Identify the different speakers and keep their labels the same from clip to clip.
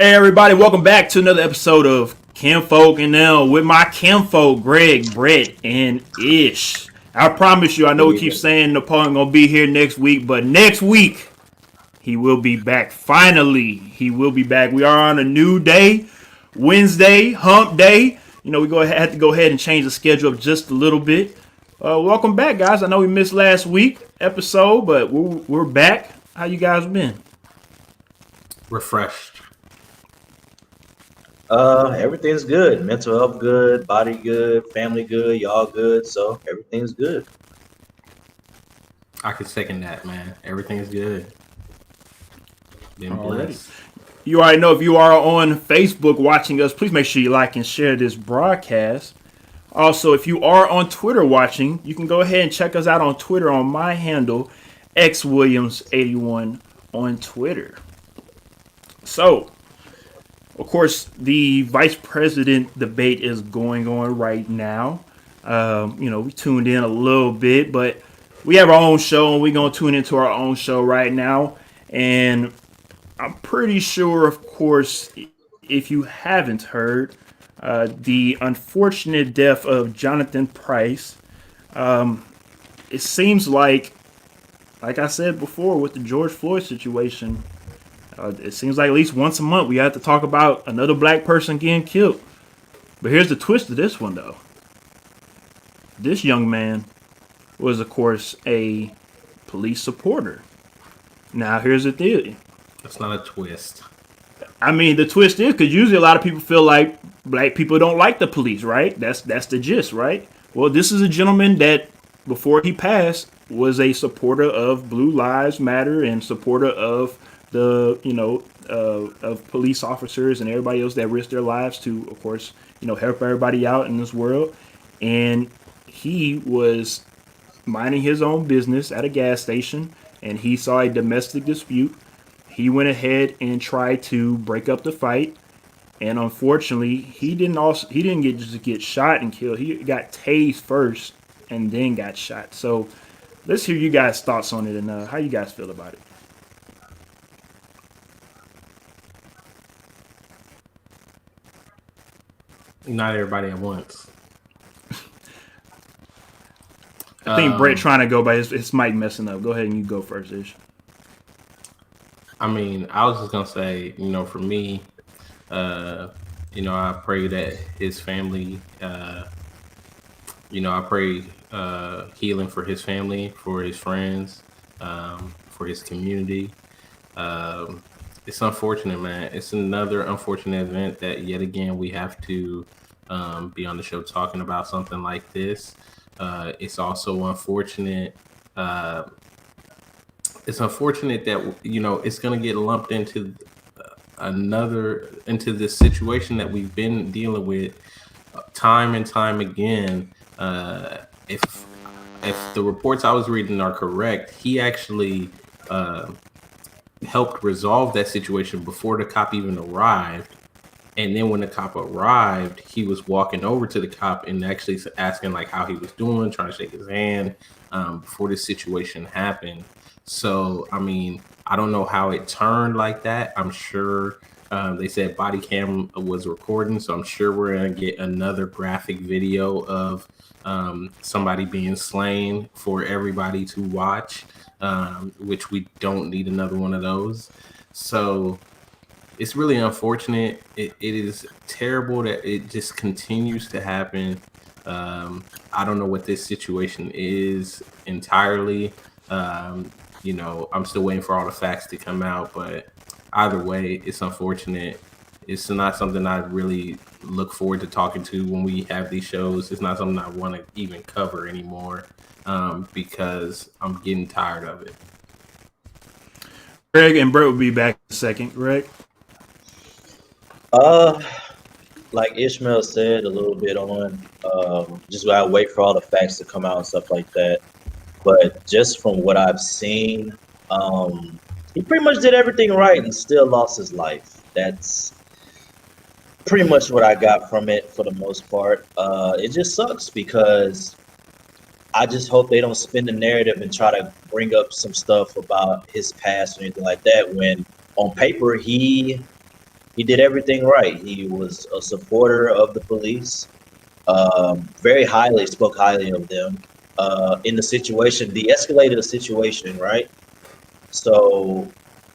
Speaker 1: Hey everybody, welcome back to another episode of Kinfolk and Now with my kinfolk Greg, Brett, and Ish. I promise you, I know
Speaker 2: Good
Speaker 1: we keep
Speaker 2: evening.
Speaker 1: saying Napoleon gonna be here next week, but next week he will be back. Finally, he will be back. We are on a new day, Wednesday, Hump Day. Have to go ahead and change the schedule up just a little bit. Welcome back, guys. I know we missed last week episode, but we're back. How you guys been?
Speaker 3: Refreshed.
Speaker 2: Everything's good. Mental health good, body good, family good, y'all good. So everything's good.
Speaker 3: I could second that, man. Everything's good. Been
Speaker 1: Already.
Speaker 3: blessed.
Speaker 1: You already know if you are on Facebook watching us, please make sure you like and share this broadcast. Also, if you are on Twitter watching, you can go ahead and check us out on Twitter on my handle, xwilliams81 on Twitter. So, of course, the vice president debate is going on right now. We tuned in a little bit, but we have our own show, and we're going to tune into our own show right now. And I'm pretty sure, of course, if you haven't heard, the unfortunate death of Jonathan Price. It seems like I said before with the George Floyd situation, it seems like at least once a month we have to talk about another black person getting killed. But here's the twist of this one, though. This young man was, of course, a police supporter. Now, here's the theory.
Speaker 3: That's not a twist.
Speaker 1: I mean, the twist is because usually a lot of people feel like black people don't like the police, right? That's the gist, right? Well, this is a gentleman that, before he passed, was a supporter of Blue Lives Matter and supporter of the, of police officers and everybody else that risked their lives to, of course, help everybody out in this world. And he was minding his own business at a gas station, and he saw a domestic dispute. He went ahead and tried to break up the fight, and unfortunately, he didn't get shot and killed. He got tased first, and then got shot. So, let's hear you guys' thoughts on it and how you guys feel about it.
Speaker 3: Not everybody at once.
Speaker 1: I think Brett trying to go by his mic messing up. Go ahead and you go first, Ish.
Speaker 3: I mean, I was just gonna say, for me, I pray that his family, I pray healing for his family, for his friends, for his community. It's unfortunate, man. It's another unfortunate event that yet again we have to be on the show talking about something like this. It's also unfortunate. It's unfortunate that it's going to get lumped into into this situation that we've been dealing with time and time again. If the reports I was reading are correct, he actually helped resolve that situation before the cop even arrived. And then when the cop arrived, he was walking over to the cop and actually asking like how he was doing, trying to shake his hand before this situation happened. So, I mean, I don't know how it turned like that. I'm sure they said body cam was recording, so I'm sure we're going to get another graphic video of somebody being slain for everybody to watch, which we don't need another one of those. So it's really unfortunate. It is terrible that it just continues to happen. I don't know what this situation is entirely. I'm still waiting for all the facts to come out, but either way, it's unfortunate. It's not something I really look forward to talking to when we have these shows. It's not something I want to even cover anymore because I'm getting tired of it.
Speaker 1: Greg and Brett will be back in a second. Greg?
Speaker 2: Like Ishmael said a little bit on, just gotta wait for all the facts to come out and stuff like that. But just from what I've seen, he pretty much did everything right and still lost his life. That's pretty much what I got from it for the most part. It just sucks because I just hope they don't spin the narrative and try to bring up some stuff about his past or anything like that when on paper he he did everything right. He was a supporter of the police. Very highly spoke highly of them. In the situation, de-escalated the situation, right? So,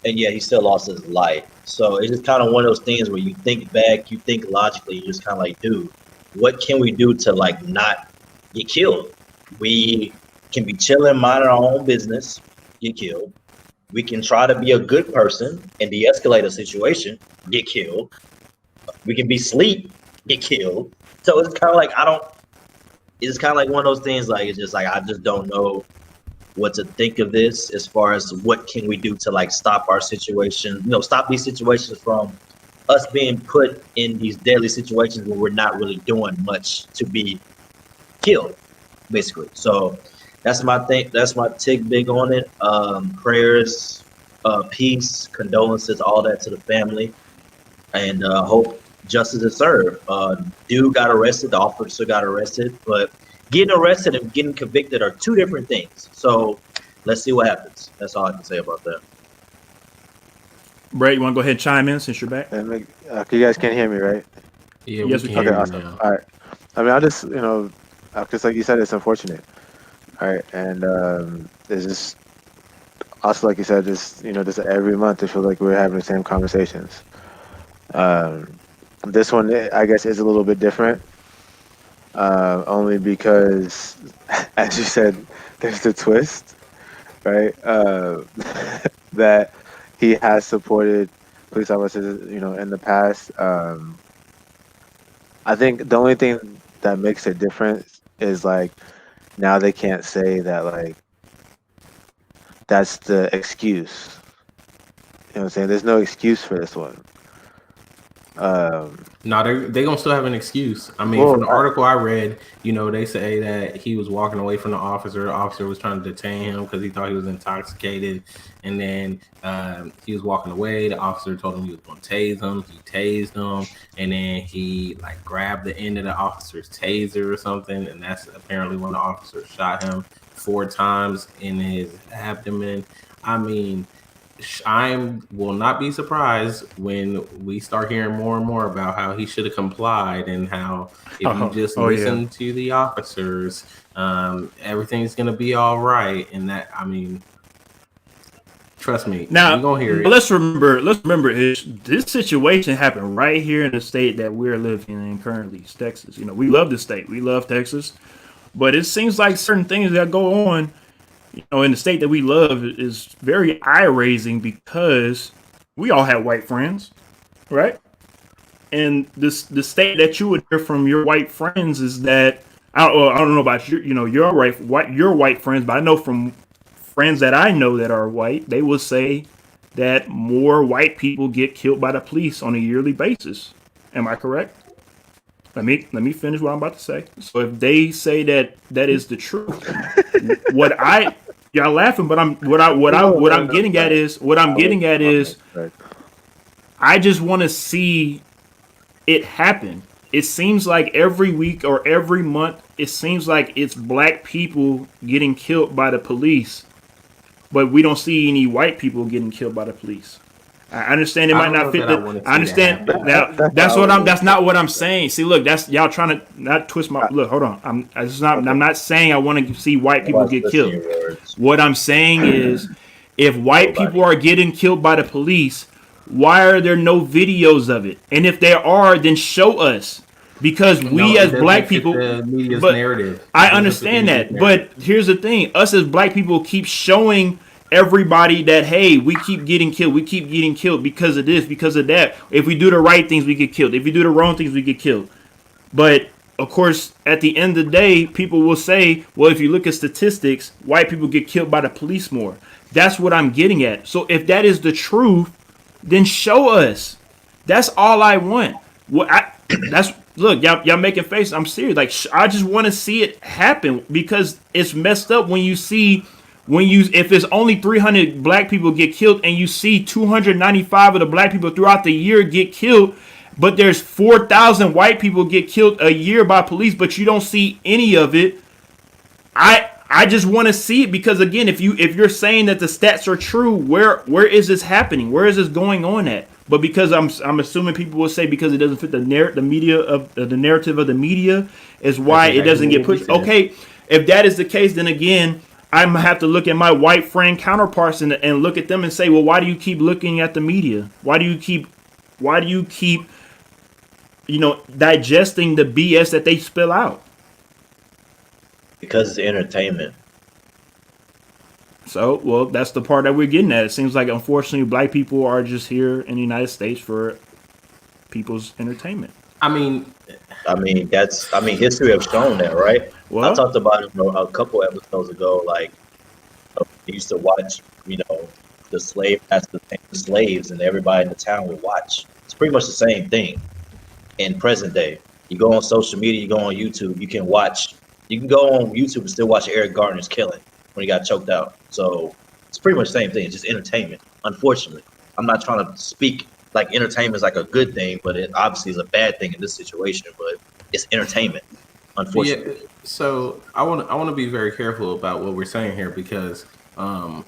Speaker 2: and yeah, he still lost his life. So it's just kind of one of those things where you think back, you think logically, you just kind of like, dude, what can we do to like not get killed? We can be chilling, minding our own business, get killed. We can try to be a good person and de-escalate a situation, get killed. We can be sleep, get killed. So it's kind of like I don't. It's kind of like one of those things. Like it's just like I just don't know what to think of this as far as what can we do to like stop our situation. Stop these situations from us being put in these deadly situations where we're not really doing much to be killed, basically. So that's my thing. That's my take big on it. Prayers, peace, condolences, all that to the family, and hope justice is served. Dude got arrested. The officer got arrested, but getting arrested and getting convicted are two different things. So let's see what happens. That's all I can say about that.
Speaker 1: Brett, you want to go ahead and chime in since you're back?
Speaker 4: You guys can't hear me, right?
Speaker 3: Yeah,
Speaker 1: Yes,
Speaker 3: we
Speaker 1: we
Speaker 3: can
Speaker 1: can.
Speaker 3: hear
Speaker 4: Okay,
Speaker 3: you
Speaker 4: awesome.
Speaker 3: now.
Speaker 4: All right. I mean, I just, just like you said, it's unfortunate. All right. And it's just also, like you said, just every month, it feels like we're having the same conversations. This one, I guess, is a little bit different. Only because, as you said, there's the twist, right? That he has supported police officers, in the past. I think the only thing that makes it different is like now they can't say that like that's the excuse. You know what I'm saying? There's no excuse for this one.
Speaker 3: No, they gonna still have an excuse. I mean, from the article I read, they say that he was walking away from the officer. The officer was trying to detain him because he thought he was intoxicated, and then he was walking away. The officer told him he was gonna tase him. He tased him, and then he like grabbed the end of the officer's taser or something, and that's apparently when the officer shot him 4 times in his abdomen. I mean, I will not be surprised when we start hearing more and more about how he should have complied and how if you just listen to the officers, everything's gonna be all right. And that, I mean, trust me,
Speaker 1: now
Speaker 3: you're gonna hear it.
Speaker 1: Let's remember, this situation happened right here in the state that we're living in currently, Texas. We love the state, we love Texas, but it seems like certain things that go on in the state that we love is very eye-raising because we all have white friends, right? And the state that you would hear from your white friends is that I don't know about your white friends, but I know from friends that I know that are white, they will say that more white people get killed by the police on a yearly basis. Am I correct? Let me finish what I'm about to say. So if they say that is the truth, y'all laughing, but what I'm getting at is I just want to see it happen. It seems like every week or every month, it seems like it's black people getting killed by the police, but we don't see any white people getting killed by the police. I understand it might not fit. I understand. Now that's not what I'm saying. See, look, that's y'all trying to not twist my look. Hold on. I'm not saying I want to see white people get killed. What I'm saying is, if white people are getting killed by the police, why are there no videos of it? And if there are, then show us. Because we as black people, but narrative. I understand that. But here's the thing: us as black people keep showing everybody that, hey, we keep getting killed because of this, because of that. If we do the right things, we get killed. If we do the wrong things, we get killed. But of course, at the end of the day, people will say, well, if you look at statistics, white people get killed by the police more. That's what I'm getting at. So if that is the truth, then show us. That's all I want. Look, y'all making faces. I'm serious. Like, I just want to see it happen because it's messed up when you see. If it's only 300 black people get killed and you see 295 of the black people throughout the year get killed, but there's 4,000 white people get killed a year by police, but you don't see any of it. I I just want to see it because again, if you're saying that the stats are true, where is this happening? Where is this going on at? But because I'm assuming people will say because it doesn't fit the the narrative of the media is why it doesn't get pushed. Okay, if that is the case, then again, I'm gonna have to look at my white friend counterparts and look at them and say, well, why do you keep looking at the media? Why do you keep digesting the BS that they spill out?
Speaker 2: Because it's entertainment.
Speaker 1: So, well, that's the part that we're getting at. It seems like, unfortunately, black people are just here in the United States for people's entertainment.
Speaker 3: I mean,
Speaker 2: history have shown that, right?
Speaker 1: Well,
Speaker 2: I talked about it a couple episodes ago. Like, I used to watch, the slaves, and everybody in the town would watch. It's pretty much the same thing in present day. You go on social media, you go on YouTube, you can go on YouTube and still watch Eric Garner's killing when he got choked out. So it's pretty much the same thing. It's just entertainment. Unfortunately, I'm not trying to speak like entertainment is like a good thing, but it obviously is a bad thing in this situation. But it's entertainment, unfortunately.
Speaker 3: Yeah, so I want to be very careful about what we're saying here because I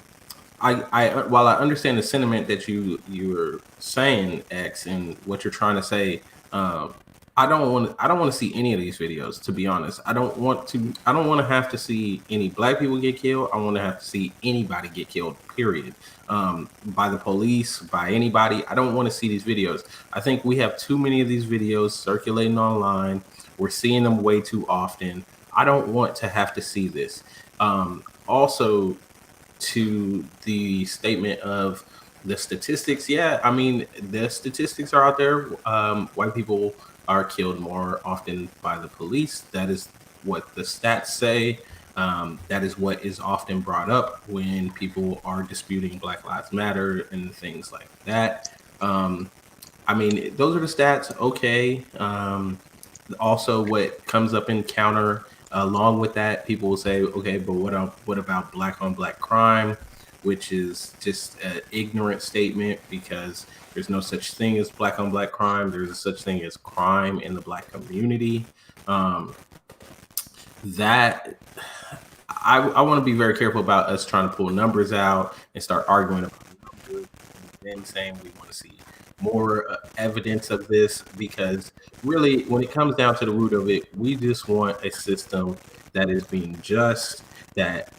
Speaker 3: while I understand the sentiment that you're saying, X, and what you're trying to say, I don't want to see any of these videos, to be honest. I don't want to have to see any black people get killed. I want to have to see anybody get killed, period. By the police, by anybody. I don't want to see these videos. I think we have too many of these videos circulating online. We're seeing them way too often. I don't want to have to see this. Also, to the statement of the statistics, yeah, I mean, the statistics are out there. White people are killed more often by the police. That is what the stats say. That is what is often brought up when people are disputing Black Lives Matter and things like that. I mean, those are the stats. Okay. Also, what comes up in counter along with that, people will say, okay, but what about black on black crime, which is just an ignorant statement because there's no such thing as black on black crime. There's a such thing as crime in the black community. That I want to be very careful about us trying to pull numbers out and start arguing about numbers and then saying we want to see more evidence of this, because really when it comes down to the root of it, we just want a system that is being just, that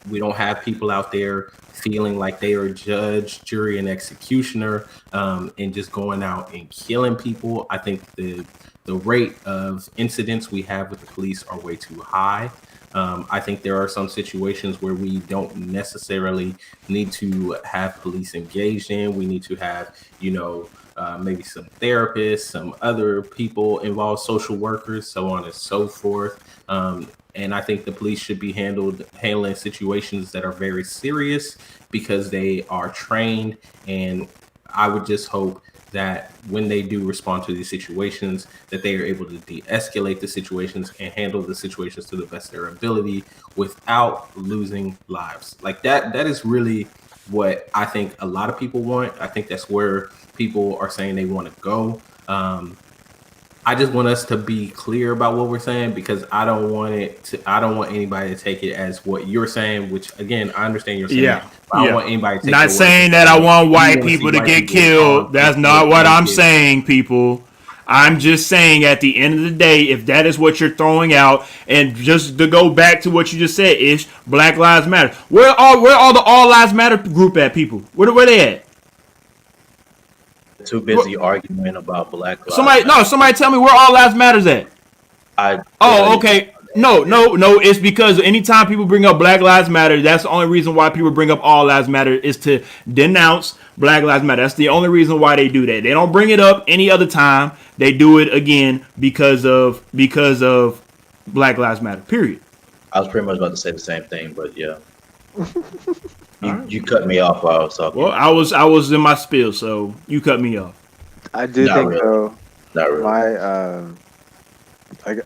Speaker 3: we don't have people out there feeling like they are judge, jury, and executioner, and just going out and killing people. I think the rate of incidents we have with the police are way too high. I think there are some situations where we don't necessarily need to have police engaged in. We need to have, maybe some therapists, some other people involved, social workers, so on and so forth. And I think the police should be handling situations that are very serious because they are trained. And I would just hope that when they do respond to these situations, that they are able to de-escalate the situations and handle the situations to the best of their ability without losing lives. Like that is really what I think a lot of people want. I think that's where people are saying they want to go. I just want us to be clear about what we're saying, because I don't want anybody to take it as what you're saying, which again, I understand you're saying.
Speaker 1: Yeah.
Speaker 3: I don't want anybody to take
Speaker 1: not saying that I want white people to get killed. That's not what I'm saying, people. I'm just saying at the end of the day, if that is what you're throwing out, and just to go back to what you just said, Ish, Black Lives Matter. Where all the All Lives Matter group at, people? Where they at?
Speaker 2: Too busy arguing about Black Lives.
Speaker 1: Somebody tell me where All Lives Matters at. Okay. No. It's because anytime people bring up Black Lives Matter, that's the only reason why people bring up All Lives Matter is to denounce Black Lives Matter. That's the only reason why they do that. They don't bring it up any other time. They do it again because of Black Lives Matter. Period.
Speaker 2: I was pretty much about to say the same thing, but yeah. You cut me off while I was talking.
Speaker 1: Well, I was in my spiel, so you cut me off.
Speaker 4: I do think
Speaker 2: really.
Speaker 4: though.
Speaker 2: Not really.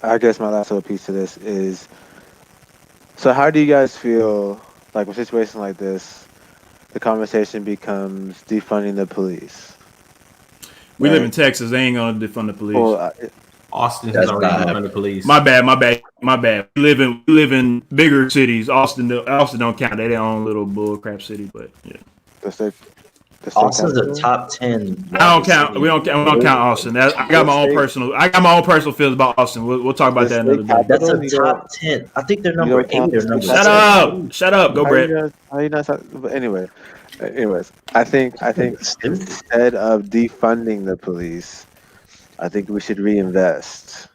Speaker 4: I guess my last little piece to this is, so how do you guys feel like with a situation like this, the conversation becomes defunding the police?
Speaker 1: We live in Texas. They ain't gonna defund the police.
Speaker 4: Well,
Speaker 3: Austin has already defunded the police.
Speaker 1: My bad. My bad. We live in bigger cities. Austin don't count. They their own little bull crap city, but yeah.
Speaker 4: The state, the state
Speaker 2: Austin's the
Speaker 4: capital.
Speaker 2: top 10
Speaker 1: I don't
Speaker 2: largest
Speaker 1: count.
Speaker 2: city.
Speaker 1: We don't count Austin. I got
Speaker 4: What
Speaker 1: my own
Speaker 4: state?
Speaker 1: personal. I got my own personal feelings about Austin. We'll talk about
Speaker 4: The
Speaker 1: that
Speaker 4: state
Speaker 1: another day.
Speaker 2: That's
Speaker 4: capital.
Speaker 2: a
Speaker 4: You
Speaker 2: top
Speaker 4: don't.
Speaker 2: 10. I think they're
Speaker 4: You
Speaker 2: number
Speaker 4: don't count
Speaker 2: 8
Speaker 4: the
Speaker 2: or
Speaker 4: state
Speaker 2: number
Speaker 1: Shut
Speaker 4: capital.
Speaker 2: 7.
Speaker 1: up. Shut up. Go,
Speaker 4: How you
Speaker 1: Brett.
Speaker 4: not? How you not? But anyway, anyways, I think
Speaker 2: Stupid.
Speaker 4: instead of defunding the police, I think we should reinvest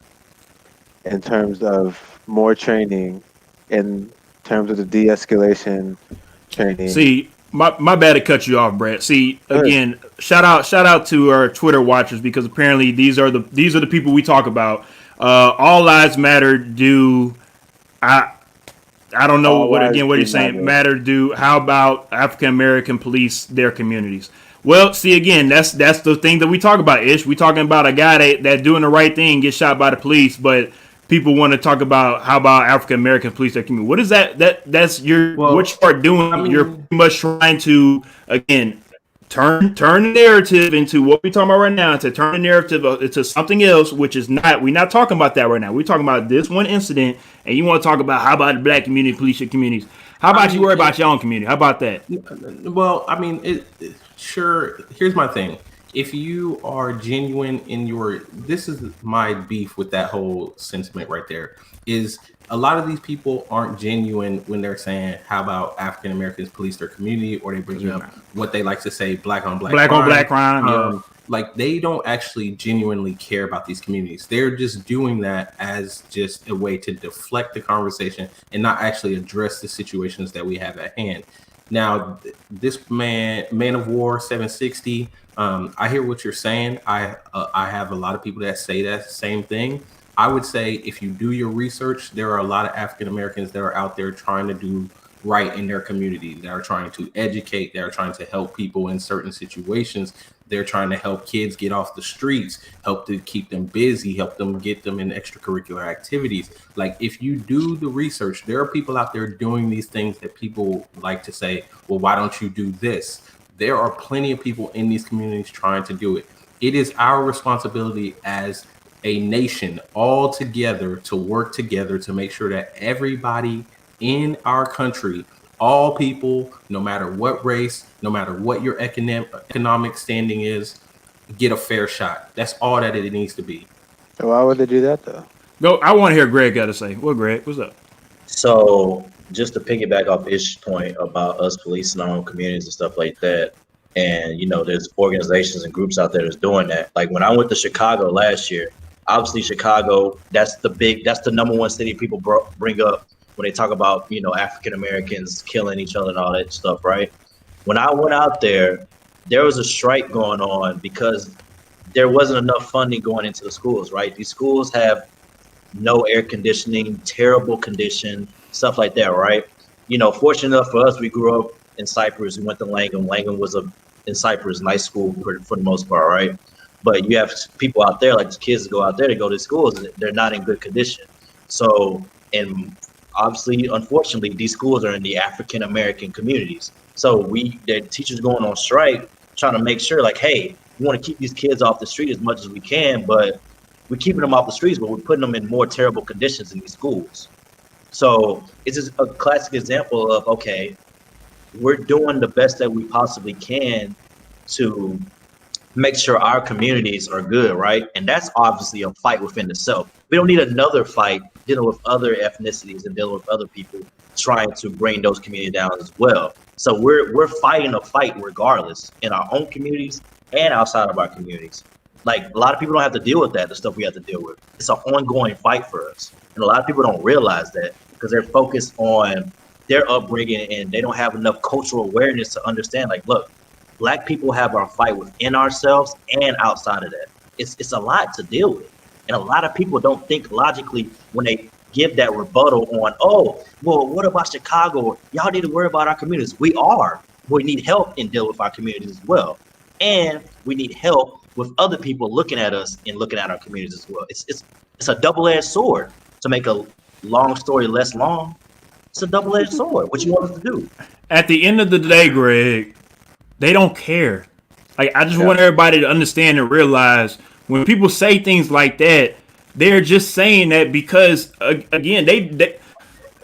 Speaker 4: in terms of more training, in terms of the de-escalation training.
Speaker 1: See, my bad to cut you off, Brett. See,
Speaker 4: Good.
Speaker 1: again, shout out to our Twitter watchers because apparently these are the people we talk about. All lives matter. I I don't know
Speaker 4: All
Speaker 1: what
Speaker 4: lives
Speaker 1: again what
Speaker 4: do
Speaker 1: you're saying
Speaker 4: matter.
Speaker 1: matter. How about African American police their communities? Well, see again, that's the thing that we talk about. Ish, we talking about a guy that doing the right thing gets shot by the police, but people want to talk about how about African American police their community. What is that? That's what
Speaker 3: Well,
Speaker 1: you are doing.
Speaker 3: I
Speaker 1: You're
Speaker 3: mean,
Speaker 1: pretty much trying to again turn the narrative into what we're talking about right now, to turn the narrative into something else, which is not. We're not talking about that right now. We're talking about this one incident, and you want to talk about how about the black community police your communities. How
Speaker 3: I
Speaker 1: about you
Speaker 3: mean,
Speaker 1: worry about your own community? How about that?
Speaker 3: well, I mean, sure. Here's my thing. If you are genuine in your, this is my beef with that whole sentiment right there. Is a lot of these people aren't genuine when they're saying, "How about African Americans police their community?" or they bring up what they like to say, "black on black
Speaker 1: Black on
Speaker 3: crime."
Speaker 1: black crime, yeah.
Speaker 3: Like they don't actually genuinely care about these communities. They're just doing that as just a way to deflect the conversation and not actually address the situations that we have at hand. Now, this man of war 760. I hear what you're saying. I have a lot of people that say that same thing. I would say if you do your research, there are a lot of African Americans that are out there trying to do right in their community. They are trying to educate. They are trying to help people in certain situations. They're trying to help kids get off the streets, help to keep them busy, help them get them in extracurricular activities. Like if you do the research, there are people out there doing these things that people like to say, well, why don't you do this? There are plenty of people in these communities trying to do it. It is our responsibility as a nation all together to work together to make sure that everybody in our country, all people, no matter what race, no matter what your economic standing is, get a fair shot. That's all that it needs to be.
Speaker 4: So why would they do that though?
Speaker 1: Go. I want to hear Greg got to say. What, Greg? What's up?
Speaker 2: So just to piggyback off Ish's point about us policing our own communities and stuff like that, and there's organizations and groups out there that's doing that. Like when I went to Chicago last year, obviously Chicago, that's the number one city people bring up when they talk about African Americans killing each other and all that stuff, right? When I went out there was a strike going on because there wasn't enough funding going into the schools, right? These schools have no air conditioning, terrible condition, stuff like that, right? Fortunate enough for us, we grew up in Cyprus. We went to Langham. Langham was in Cyprus, nice school for the most part, right? But you have people out there, like the kids that go out there to go to schools, and they're not in good condition. So, and obviously, unfortunately, these schools are in the African American communities. So the teachers going on strike, trying to make sure, like, hey, we want to keep these kids off the street as much as we can, but we're keeping them off the streets, but we're putting them in more terrible conditions in these schools. So it's just a classic example of, okay, we're doing the best that we possibly can to make sure our communities are good, right? And that's obviously a fight within itself. We don't need another fight dealing with other ethnicities and dealing with other people trying to bring those communities down as well. So we're fighting a fight regardless in our own communities and outside of our communities. Like a lot of people don't have to deal with that, the stuff we have to deal with. It's an ongoing fight for us. And a lot of people don't realize that because they're focused on their upbringing and they don't have enough cultural awareness to understand, like, look, Black people have our fight within ourselves and outside of that. It's a lot to deal with. And a lot of people don't think logically when they give that rebuttal on, oh, well, what about Chicago? Y'all need to worry about our communities. We are. We need help in dealing with our communities as well. And we need help with other people looking at us and looking at our communities as well. It's a double-edged sword. To make a long story less long, it's a double-edged sword. What you want us to do?
Speaker 1: At the end of the day, Greg, they don't care. Like I just want everybody to understand and realize when people say things like that, they're just saying that because again, there's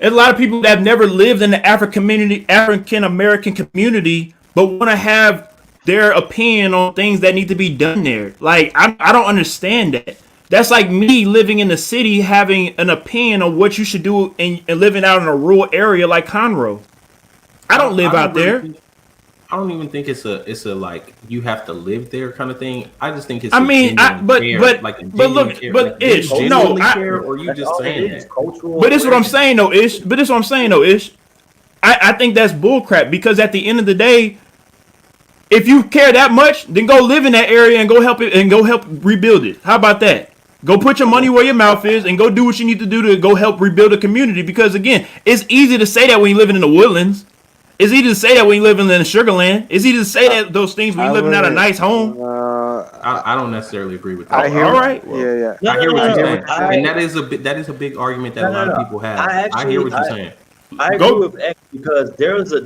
Speaker 1: a lot of people that have never lived in the African American community, but want to have their opinion on things that need to be done there. Like I don't understand that. That's like me living in the city having an opinion on what you should do and living out in a rural area like Conroe. I don't live out there.
Speaker 3: I don't even think it's a like you have to live there kind of thing. I just think it's.
Speaker 1: I mean, but look, but Ish, no,
Speaker 3: or you just saying that.
Speaker 1: But this is what I'm saying though, Ish. I think that's bullcrap because at the end of the day, if you care that much, then go live in that area and go help it and go help rebuild it. How about that? Go put your money where your mouth is and go do what you need to do to go help rebuild a community. Because again, it's easy to say that when you're living in the woodlands. It's easy to say that when you're living in the Sugarland. It's easy to say that those things when you're living out a nice home.
Speaker 3: I don't necessarily agree with that.
Speaker 4: I hear,
Speaker 1: all right.
Speaker 4: Yeah.
Speaker 3: I hear what you're saying, and that is a big argument that a lot of people have. I hear what you're saying.
Speaker 2: I agree with X because there is a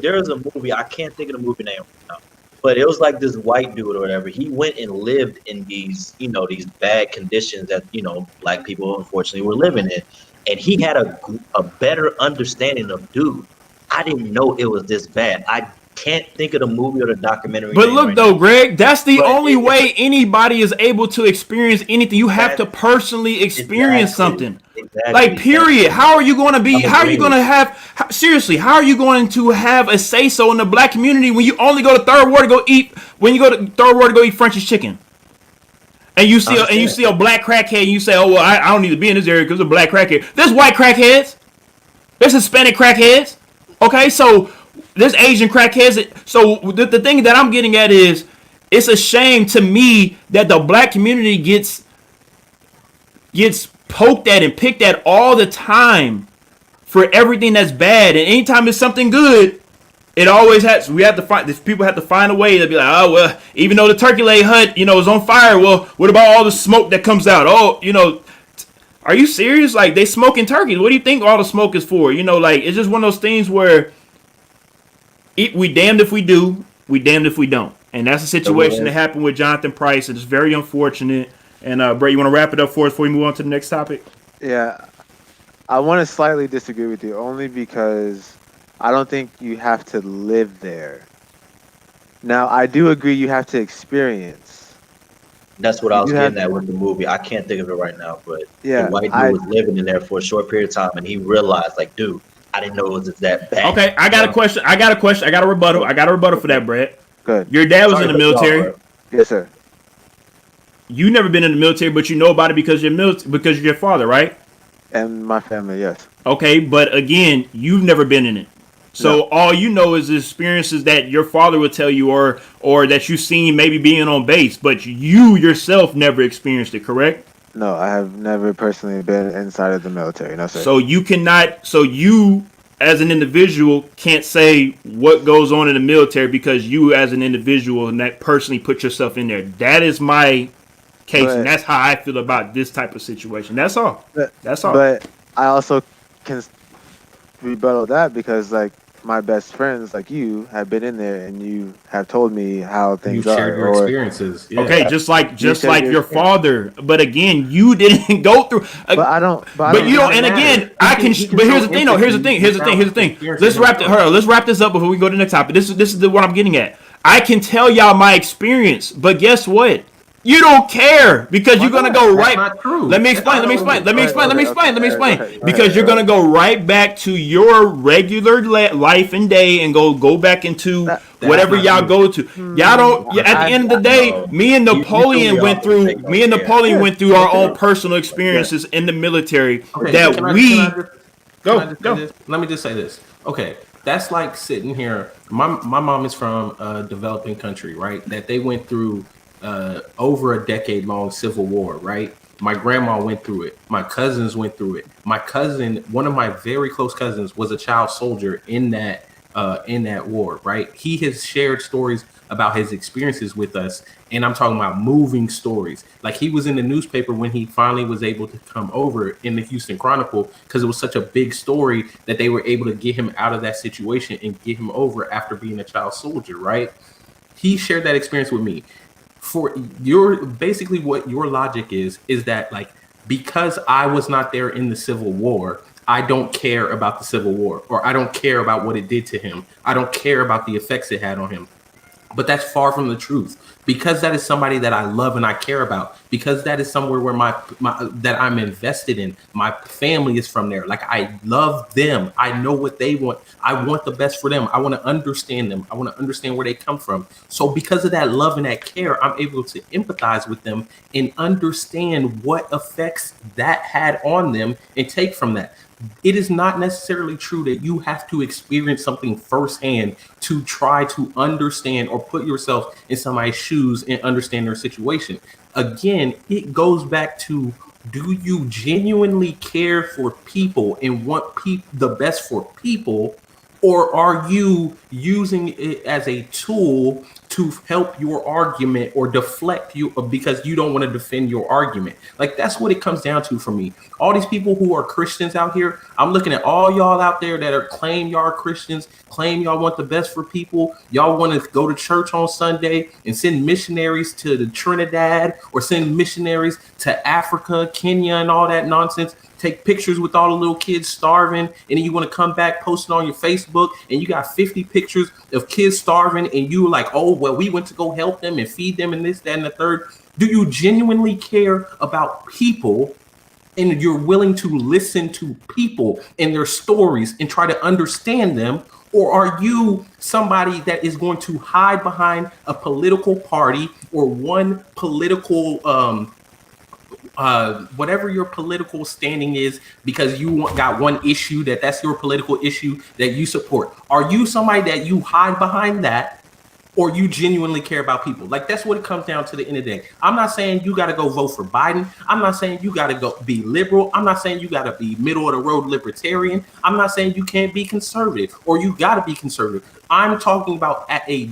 Speaker 2: movie, I can't think of the movie name right now, but it was like this white dude or whatever. He went and lived in these, these bad conditions that, black people unfortunately were living in. And he had a better understanding of, dude, I didn't know it was this bad. I can't think of the movie or the documentary.
Speaker 1: But look, Greg, that's the only way anybody is able to experience anything. You have to personally experience something.
Speaker 2: Exactly.
Speaker 1: Like, period. How are you going to be? How are you going to have? Seriously, how are you going to have a say so in the black community when you only go to Third Ward to go eat? When you go to Third Ward to go eat French's chicken, and you see a black crackhead, and you say, "Oh well, I don't need to be in this area because of black crackhead." There's white crackheads. There's Hispanic crackheads. Okay, so there's Asian crackheads. So the thing that I'm getting at is, it's a shame to me that the black community gets poked at and picked at all the time for everything that's bad. And anytime it's something good, it always has. People have to find a way to be like, oh well, even though the turkey leg hut, is on fire. Well, what about all the smoke that comes out? Oh, are you serious? Like, they smoking turkeys. What do you think all the smoke is for? Like, it's just one of those things where we damned if we do, we damned if we don't. And that's a situation that happened with Jonathan Price. It's very unfortunate. And, Brett, you want to wrap it up for us before we move on to the next topic?
Speaker 4: Yeah. I want to slightly disagree with you, only because I don't think you have to live there. Now, I do agree you have to experience.
Speaker 2: That's what I was getting at with the movie. I can't think of it right now, but the white dude was living in there for a short period of time, and he realized, like, dude, I didn't know it was that bad.
Speaker 1: Okay, I got a question. I got a rebuttal for that, Brett.
Speaker 4: Good.
Speaker 1: Your dad was in the military.
Speaker 4: Yes, sir.
Speaker 1: You never been in the military, but you know about it because you're your father, right?
Speaker 4: And my family, yes.
Speaker 1: Okay, but again, you've never been in it. So all you know is the experiences that your father would tell you or that you've seen maybe being on base, but you yourself never experienced it, correct?
Speaker 4: No, I have never personally been inside of the military. No, sir.
Speaker 1: So you as an individual can't say what goes on in the military because you as an individual and that personally put yourself in there. That is my case, and that's how I feel about this type of situation. That's all. That's all.
Speaker 4: But I also can rebuttal that because, like, my best friends, like you, have been in there, and you have told me how things are.
Speaker 3: You shared your experiences. Yeah.
Speaker 1: Okay, just like your father. But again, you didn't go through.
Speaker 4: But I don't.
Speaker 1: But you don't. And again, I can. But here's the thing, though. Here's the thing. Let's wrap this up before we go to the next topic. This is what I'm getting at. I can tell y'all my experience, but guess what? You don't care because you're gonna go right. Let me explain. Because you're gonna go right back to your regular life and day and go back into whatever y'all go to. Y'all don't. At the end of the day, me and Napoleon went through our own personal experiences in the military.
Speaker 3: Let me just say this. Okay, that's like sitting here. My mom is from a developing country, right? That they went through. Over a decade-long civil war, right? My grandma went through it. My cousins went through it. My cousin, one of my very close cousins, was a child soldier in that war, right? He has shared stories about his experiences with us, and I'm talking about moving stories. Like, he was in the newspaper when he finally was able to come over in the Houston Chronicle because it was such a big story that they were able to get him out of that situation and get him over after being a child soldier, right? He shared that experience with me. For your basically what your logic is that, like, because I was not there in the Civil War, I don't care about the Civil War, or I don't care about what it did to him. I don't care about the effects it had on him. But that's far from the truth, because that is somebody that I love and I care about, because that is somewhere where my that I'm invested in. My family is from there. Like, I love them. I know what they want. I want the best for them. I want to understand them. I want to understand where they come from. So because of that love and that care, I'm able to empathize with them and understand what effects that had on them and take from that. It is not necessarily true that you have to experience something firsthand to try to understand or put yourself in somebody's shoes and understand their situation. Again, it goes back to, do you genuinely care for people and want the best for people, or are you using it as a tool to help your argument or deflect you because you don't want to defend your argument? Like, that's what it comes down to for me. All these people who are Christians out here, I'm looking at all y'all out there that are claim y'all are Christians, claim y'all want the best for people. Y'all want to go to church on Sunday and send missionaries to the Trinidad, or send missionaries to Africa, Kenya, and all that nonsense. Take pictures with all the little kids starving, and then you want to come back, post it on your Facebook, and you got 50 pictures of kids starving, and you like, oh, well, we went to go help them and feed them and this, that, and the third. Do you genuinely care about people, and you're willing to listen to people and their stories and try to understand them? Or are you somebody that is going to hide behind a political party or one political whatever your political standing is, because you got one issue that's your political issue that you support? Are you somebody that you hide behind that, or you genuinely care about people? Like, that's what it comes down to the end of the day. I'm not saying you got to go vote for Biden. I'm not saying you got to go be liberal. I'm not saying you got to be middle of the road libertarian. I'm not saying you can't be conservative or you got to be conservative. I'm talking about at a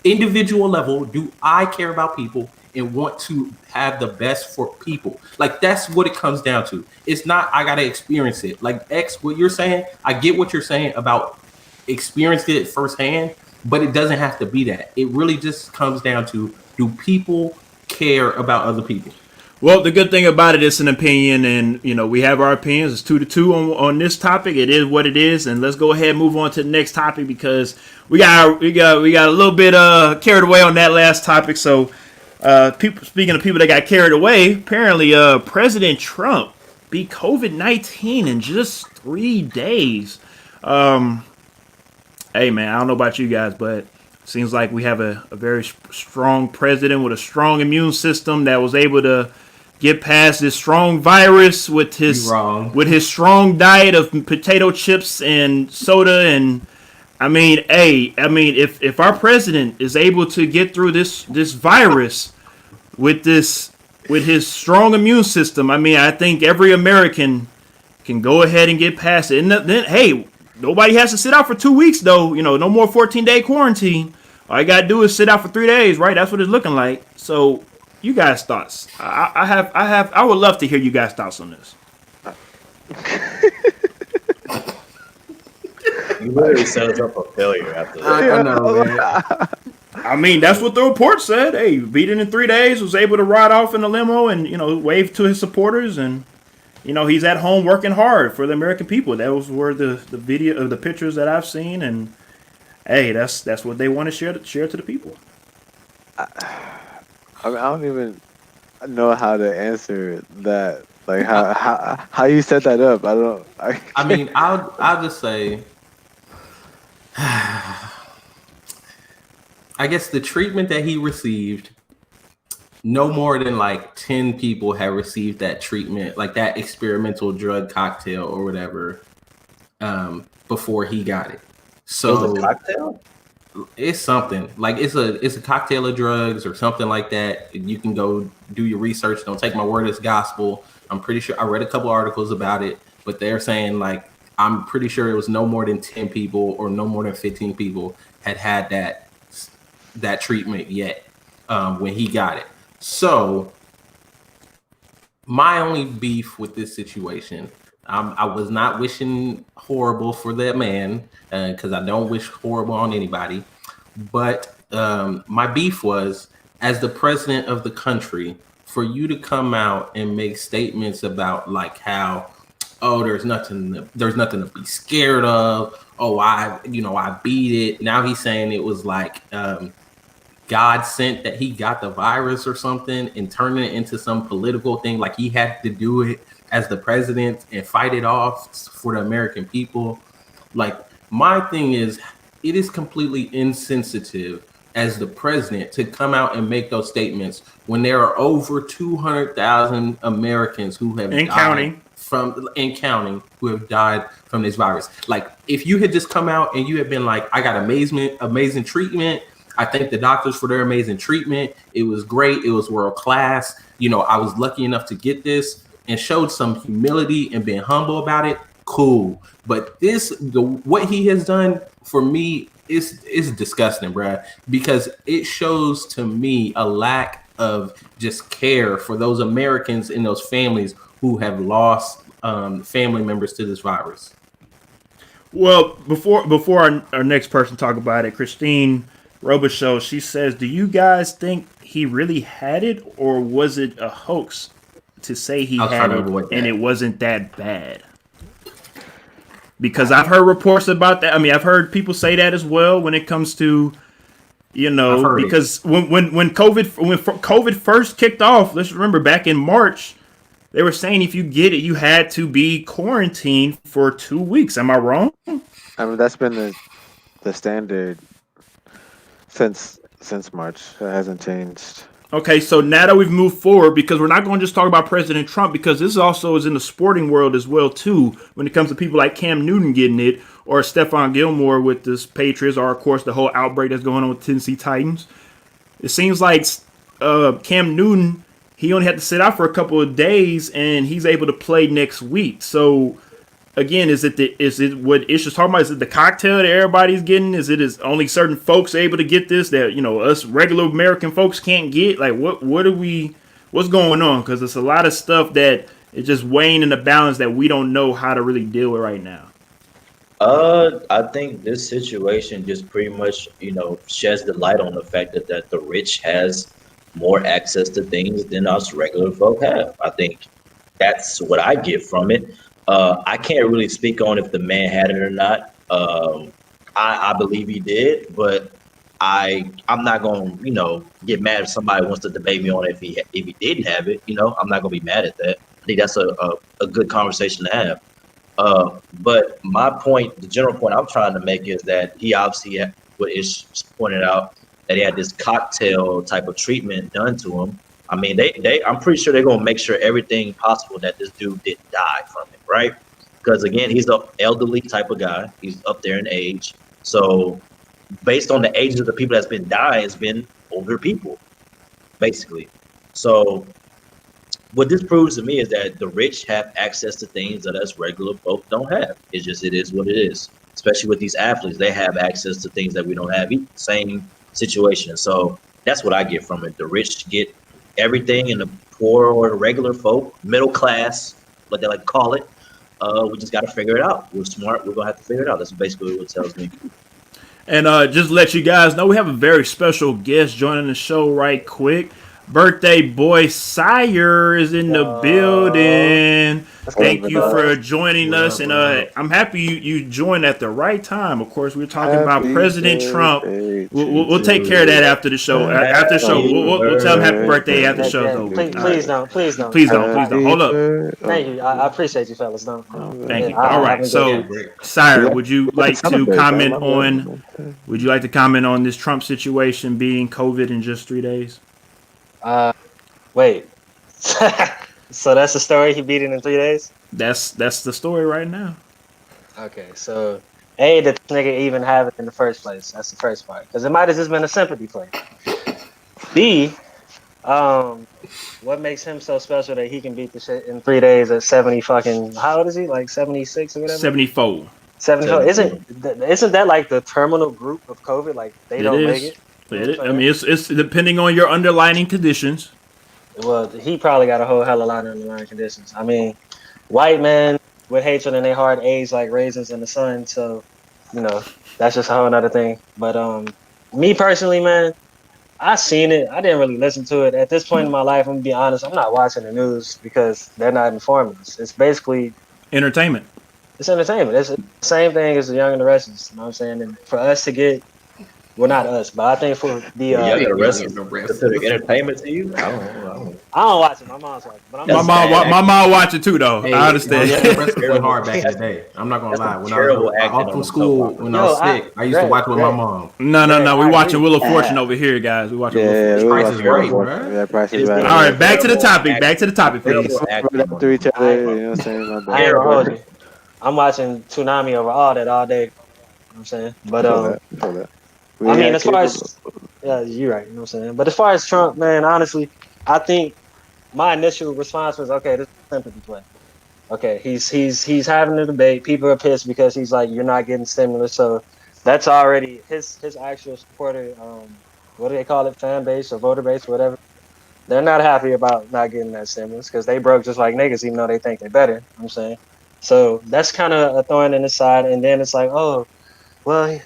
Speaker 3: individual level. Do I care about people and want to have the best for people? Like, that's what it comes down to. It's not I gotta experience it. Like, X, what you're saying, I get what you're saying about experiencing it firsthand, but it doesn't have to be that. It really just comes down to, do people care about other people?
Speaker 1: Well, the good thing about it is an opinion, and we have our opinions. It's 2-2 on this topic. It is what it is, and let's go ahead and move on to the next topic, because we got a little bit carried away on that last topic. So, speaking of people that got carried away, apparently President Trump beat COVID-19 in just 3 days. Hey man, I don't know about you guys, but seems like we have a very strong president with a strong immune system that was able to get past this strong virus with his strong diet of potato chips and soda. And if our president is able to get through this virus with his strong immune system, I think every American can go ahead and get past it. And then, hey, nobody has to sit out for 2 weeks though. No more 14-day quarantine. All you gotta do is sit out for 3 days, right? That's what it's looking like. So, you guys' thoughts? I would love to hear you guys' thoughts on this.
Speaker 2: You literally set us up for failure after that.
Speaker 3: I know, man.
Speaker 1: That's what the report said. Hey, beat it in 3 days, was able to ride off in the limo and, wave to his supporters. And, he's at home working hard for the American people. That was where the video of the pictures that I've seen. And, hey, that's what they want to share to the people.
Speaker 4: I don't even know how to answer that. Like, how you set that up?
Speaker 3: I'll just say, I guess the treatment that he received, no more than like 10 people have received that treatment, like that experimental drug cocktail or whatever, before he got it. So
Speaker 2: it was a cocktail?
Speaker 3: It's something like it's a cocktail of drugs or something like that. You can go do your research. Don't take my word as gospel. I'm pretty sure I read a couple articles about it, but they're saying, like, I'm pretty sure it was no more than 10 people or no more than 15 people had that treatment yet when he got it. So my only beef with this situation, I was not wishing horrible for that man, because I don't wish horrible on anybody. But my beef was, as the president of the country, for you to come out and make statements about like how, oh, there's nothing to be scared of. Oh, I beat it. Now he's saying it was like God sent that he got the virus or something and turning it into some political thing. Like he had to do it as the president and fight it off for the American people. Like my thing is, it is completely insensitive as the president to come out and make those statements when there are over 200,000 Americans who have
Speaker 1: And
Speaker 3: died
Speaker 1: counting.
Speaker 3: who have died from this virus. Like if you had just come out and you had been like, I got amazing treatment. I thank the doctors for their amazing treatment. It was great. It was world class. I was lucky enough to get this, and showed some humility and been humble about it. Cool. But what he has done for me is disgusting, bruh, because it shows to me a lack of just care for those Americans and those families who have lost family members to this virus.
Speaker 1: Well, before our next person talk about it, Christine Robichaux, she says, do you guys think he really had it, or was it a hoax to say he had it and it wasn't that bad? Because I've heard reports about that. I mean, I've heard people say that as well when it comes to, because when COVID first kicked off, let's remember back in March, they were saying if you get it, you had to be quarantined for 2 weeks. Am I wrong?
Speaker 4: I mean, that's been the standard since March. It hasn't changed.
Speaker 1: Okay, so now that we've moved forward, because we're not going to just talk about President Trump, because this also is in the sporting world as well, too, when it comes to people like Cam Newton getting it, or Stephon Gilmore with this Patriots, or, of course, the whole outbreak that's going on with Tennessee Titans. It seems like Cam Newton, he only had to sit out for a couple of days, and he's able to play next week. So, again, is it what Ish is talking about? Is it the cocktail that everybody's getting? Is only certain folks able to get this that us regular American folks can't get? Like what's going on? Because it's a lot of stuff that is just weighing in the balance that we don't know how to really deal with right now.
Speaker 2: I think this situation just pretty much, sheds the light on the fact that the rich has more access to things than us regular folk have. I think that's what I get from it. I can't really speak on if the man had it or not. I believe he did, but I'm not going to, get mad if somebody wants to debate me on it if he didn't have it. I'm not going to be mad at that. I think that's a good conversation to have. But my point, the general point I'm trying to make is that he obviously had, what Ish pointed out, that he had this cocktail type of treatment done to him. I mean, I'm pretty sure they're going to make sure everything possible that this dude didn't die from it, right? Because, again, he's an elderly type of guy. He's up there in age. So based on the ages of the people that's been dying, it's been older people, basically. So what this proves to me is that the rich have access to things that us regular folk don't have. It is what it is, especially with these athletes. They have access to things that we don't have. Same situation. So that's what I get from it. The rich get everything, and the poor or the regular folk, middle class, what they like to call it, we just got to figure it out. We're smart. We're going to have to figure it out. That's basically what it tells me.
Speaker 1: And just to let you guys know, we have a very special guest joining the show right quick. Birthday boy Sire is in the building. Thank you for joining us, and I'm happy you joined at the right time. Of course, we're talking about President Trump. We'll take care of that after the show. After the show, we'll tell him happy birthday after the show.
Speaker 5: Please don't.
Speaker 1: Please don't. Hold up.
Speaker 5: Thank you. I appreciate you, fellas. No.
Speaker 1: Thank you. All right. So, Sire, would you like to comment on this Trump situation being COVID in just 3 days?
Speaker 5: Wait. So that's the story? He beat it in 3 days?
Speaker 1: That's the story right now.
Speaker 5: Okay, so A, did this nigga even have it in the first place? That's the first part. Because it might have just been a sympathy play. B, what makes him so special that he can beat the shit in 3 days at 70 fucking, how old is he? Like 76 or whatever?
Speaker 1: 74.
Speaker 5: 74. Isn't that like the terminal group of COVID? Like they don't make it?
Speaker 1: I mean, it's depending on your underlying conditions.
Speaker 5: Well, he probably got a whole hell of a lot of underlying conditions. I mean, white men with hatred in their heart age like raisins in the sun. So, that's just a whole other thing. But me personally, man, I seen it. I didn't really listen to it. At this point in my life, I'm gonna be honest. I'm not watching the news because they're not informing us. It's basically
Speaker 1: Entertainment.
Speaker 5: it's entertainment. It's the same thing as the Young and the Restless. You know what I'm saying? And for us to get, well, not us, but I think for the
Speaker 2: The Young and the
Speaker 3: Young
Speaker 2: Restless
Speaker 3: and the
Speaker 2: considered
Speaker 3: Restless.
Speaker 2: entertainment to you? I don't know.
Speaker 5: I don't watch it. My mom's watching, but I'm
Speaker 2: That's
Speaker 5: just
Speaker 2: bad.
Speaker 1: My mom watch it too, though.
Speaker 3: Hey,
Speaker 1: I understand.
Speaker 3: Young and the Restless went hard back in the day. I'm not gonna
Speaker 2: That's
Speaker 3: lie.
Speaker 2: some
Speaker 3: When I
Speaker 2: terrible
Speaker 3: was
Speaker 2: acting
Speaker 3: off
Speaker 2: on
Speaker 3: from
Speaker 2: the
Speaker 3: school,
Speaker 2: soap opera.
Speaker 3: when I was sick, I used to watch with my
Speaker 5: Greg.
Speaker 3: mom.
Speaker 1: No. We
Speaker 5: I
Speaker 1: watching
Speaker 5: agree.
Speaker 1: Wheel of Fortune over here, guys. We watching Wheel of
Speaker 4: Yeah,
Speaker 1: Fortune.
Speaker 4: we
Speaker 3: Price
Speaker 4: were
Speaker 3: is
Speaker 4: watching
Speaker 3: Right,
Speaker 4: Wheel of
Speaker 3: bruh.
Speaker 4: Fortune. Yeah, Price is
Speaker 2: It's
Speaker 4: Right.
Speaker 1: All right, back to the
Speaker 2: terrible
Speaker 1: topic. Back to the topic,
Speaker 2: acting.
Speaker 1: please.
Speaker 2: Terrible
Speaker 4: We're
Speaker 2: acting
Speaker 4: up to each
Speaker 2: on
Speaker 4: other.
Speaker 2: the
Speaker 4: You
Speaker 2: soap
Speaker 4: know
Speaker 2: opera.
Speaker 4: what I'm saying? My
Speaker 5: I ain't
Speaker 4: bad.
Speaker 5: gonna hold
Speaker 2: Terrible.
Speaker 5: you. I'm watching Toonami over all that all day. You know what I'm saying? But
Speaker 4: Feel that. Feel that. We
Speaker 5: I
Speaker 4: ain't
Speaker 5: mean,
Speaker 4: got
Speaker 5: as far
Speaker 4: cable.
Speaker 5: as yeah, you're right. You know what I'm saying? But as far as Trump, man, honestly, I think my initial response was, okay, this is a sympathy play. Okay, he's having a debate. People are pissed because he's like, you're not getting stimulus, so that's already his actual supporter. What do they call it? Fan base or voter base, whatever. They're not happy about not getting that stimulus because they broke just like niggas, even though they think they're better. You know what I'm saying, so that's kind of a thorn in the side. And then it's like, oh, well,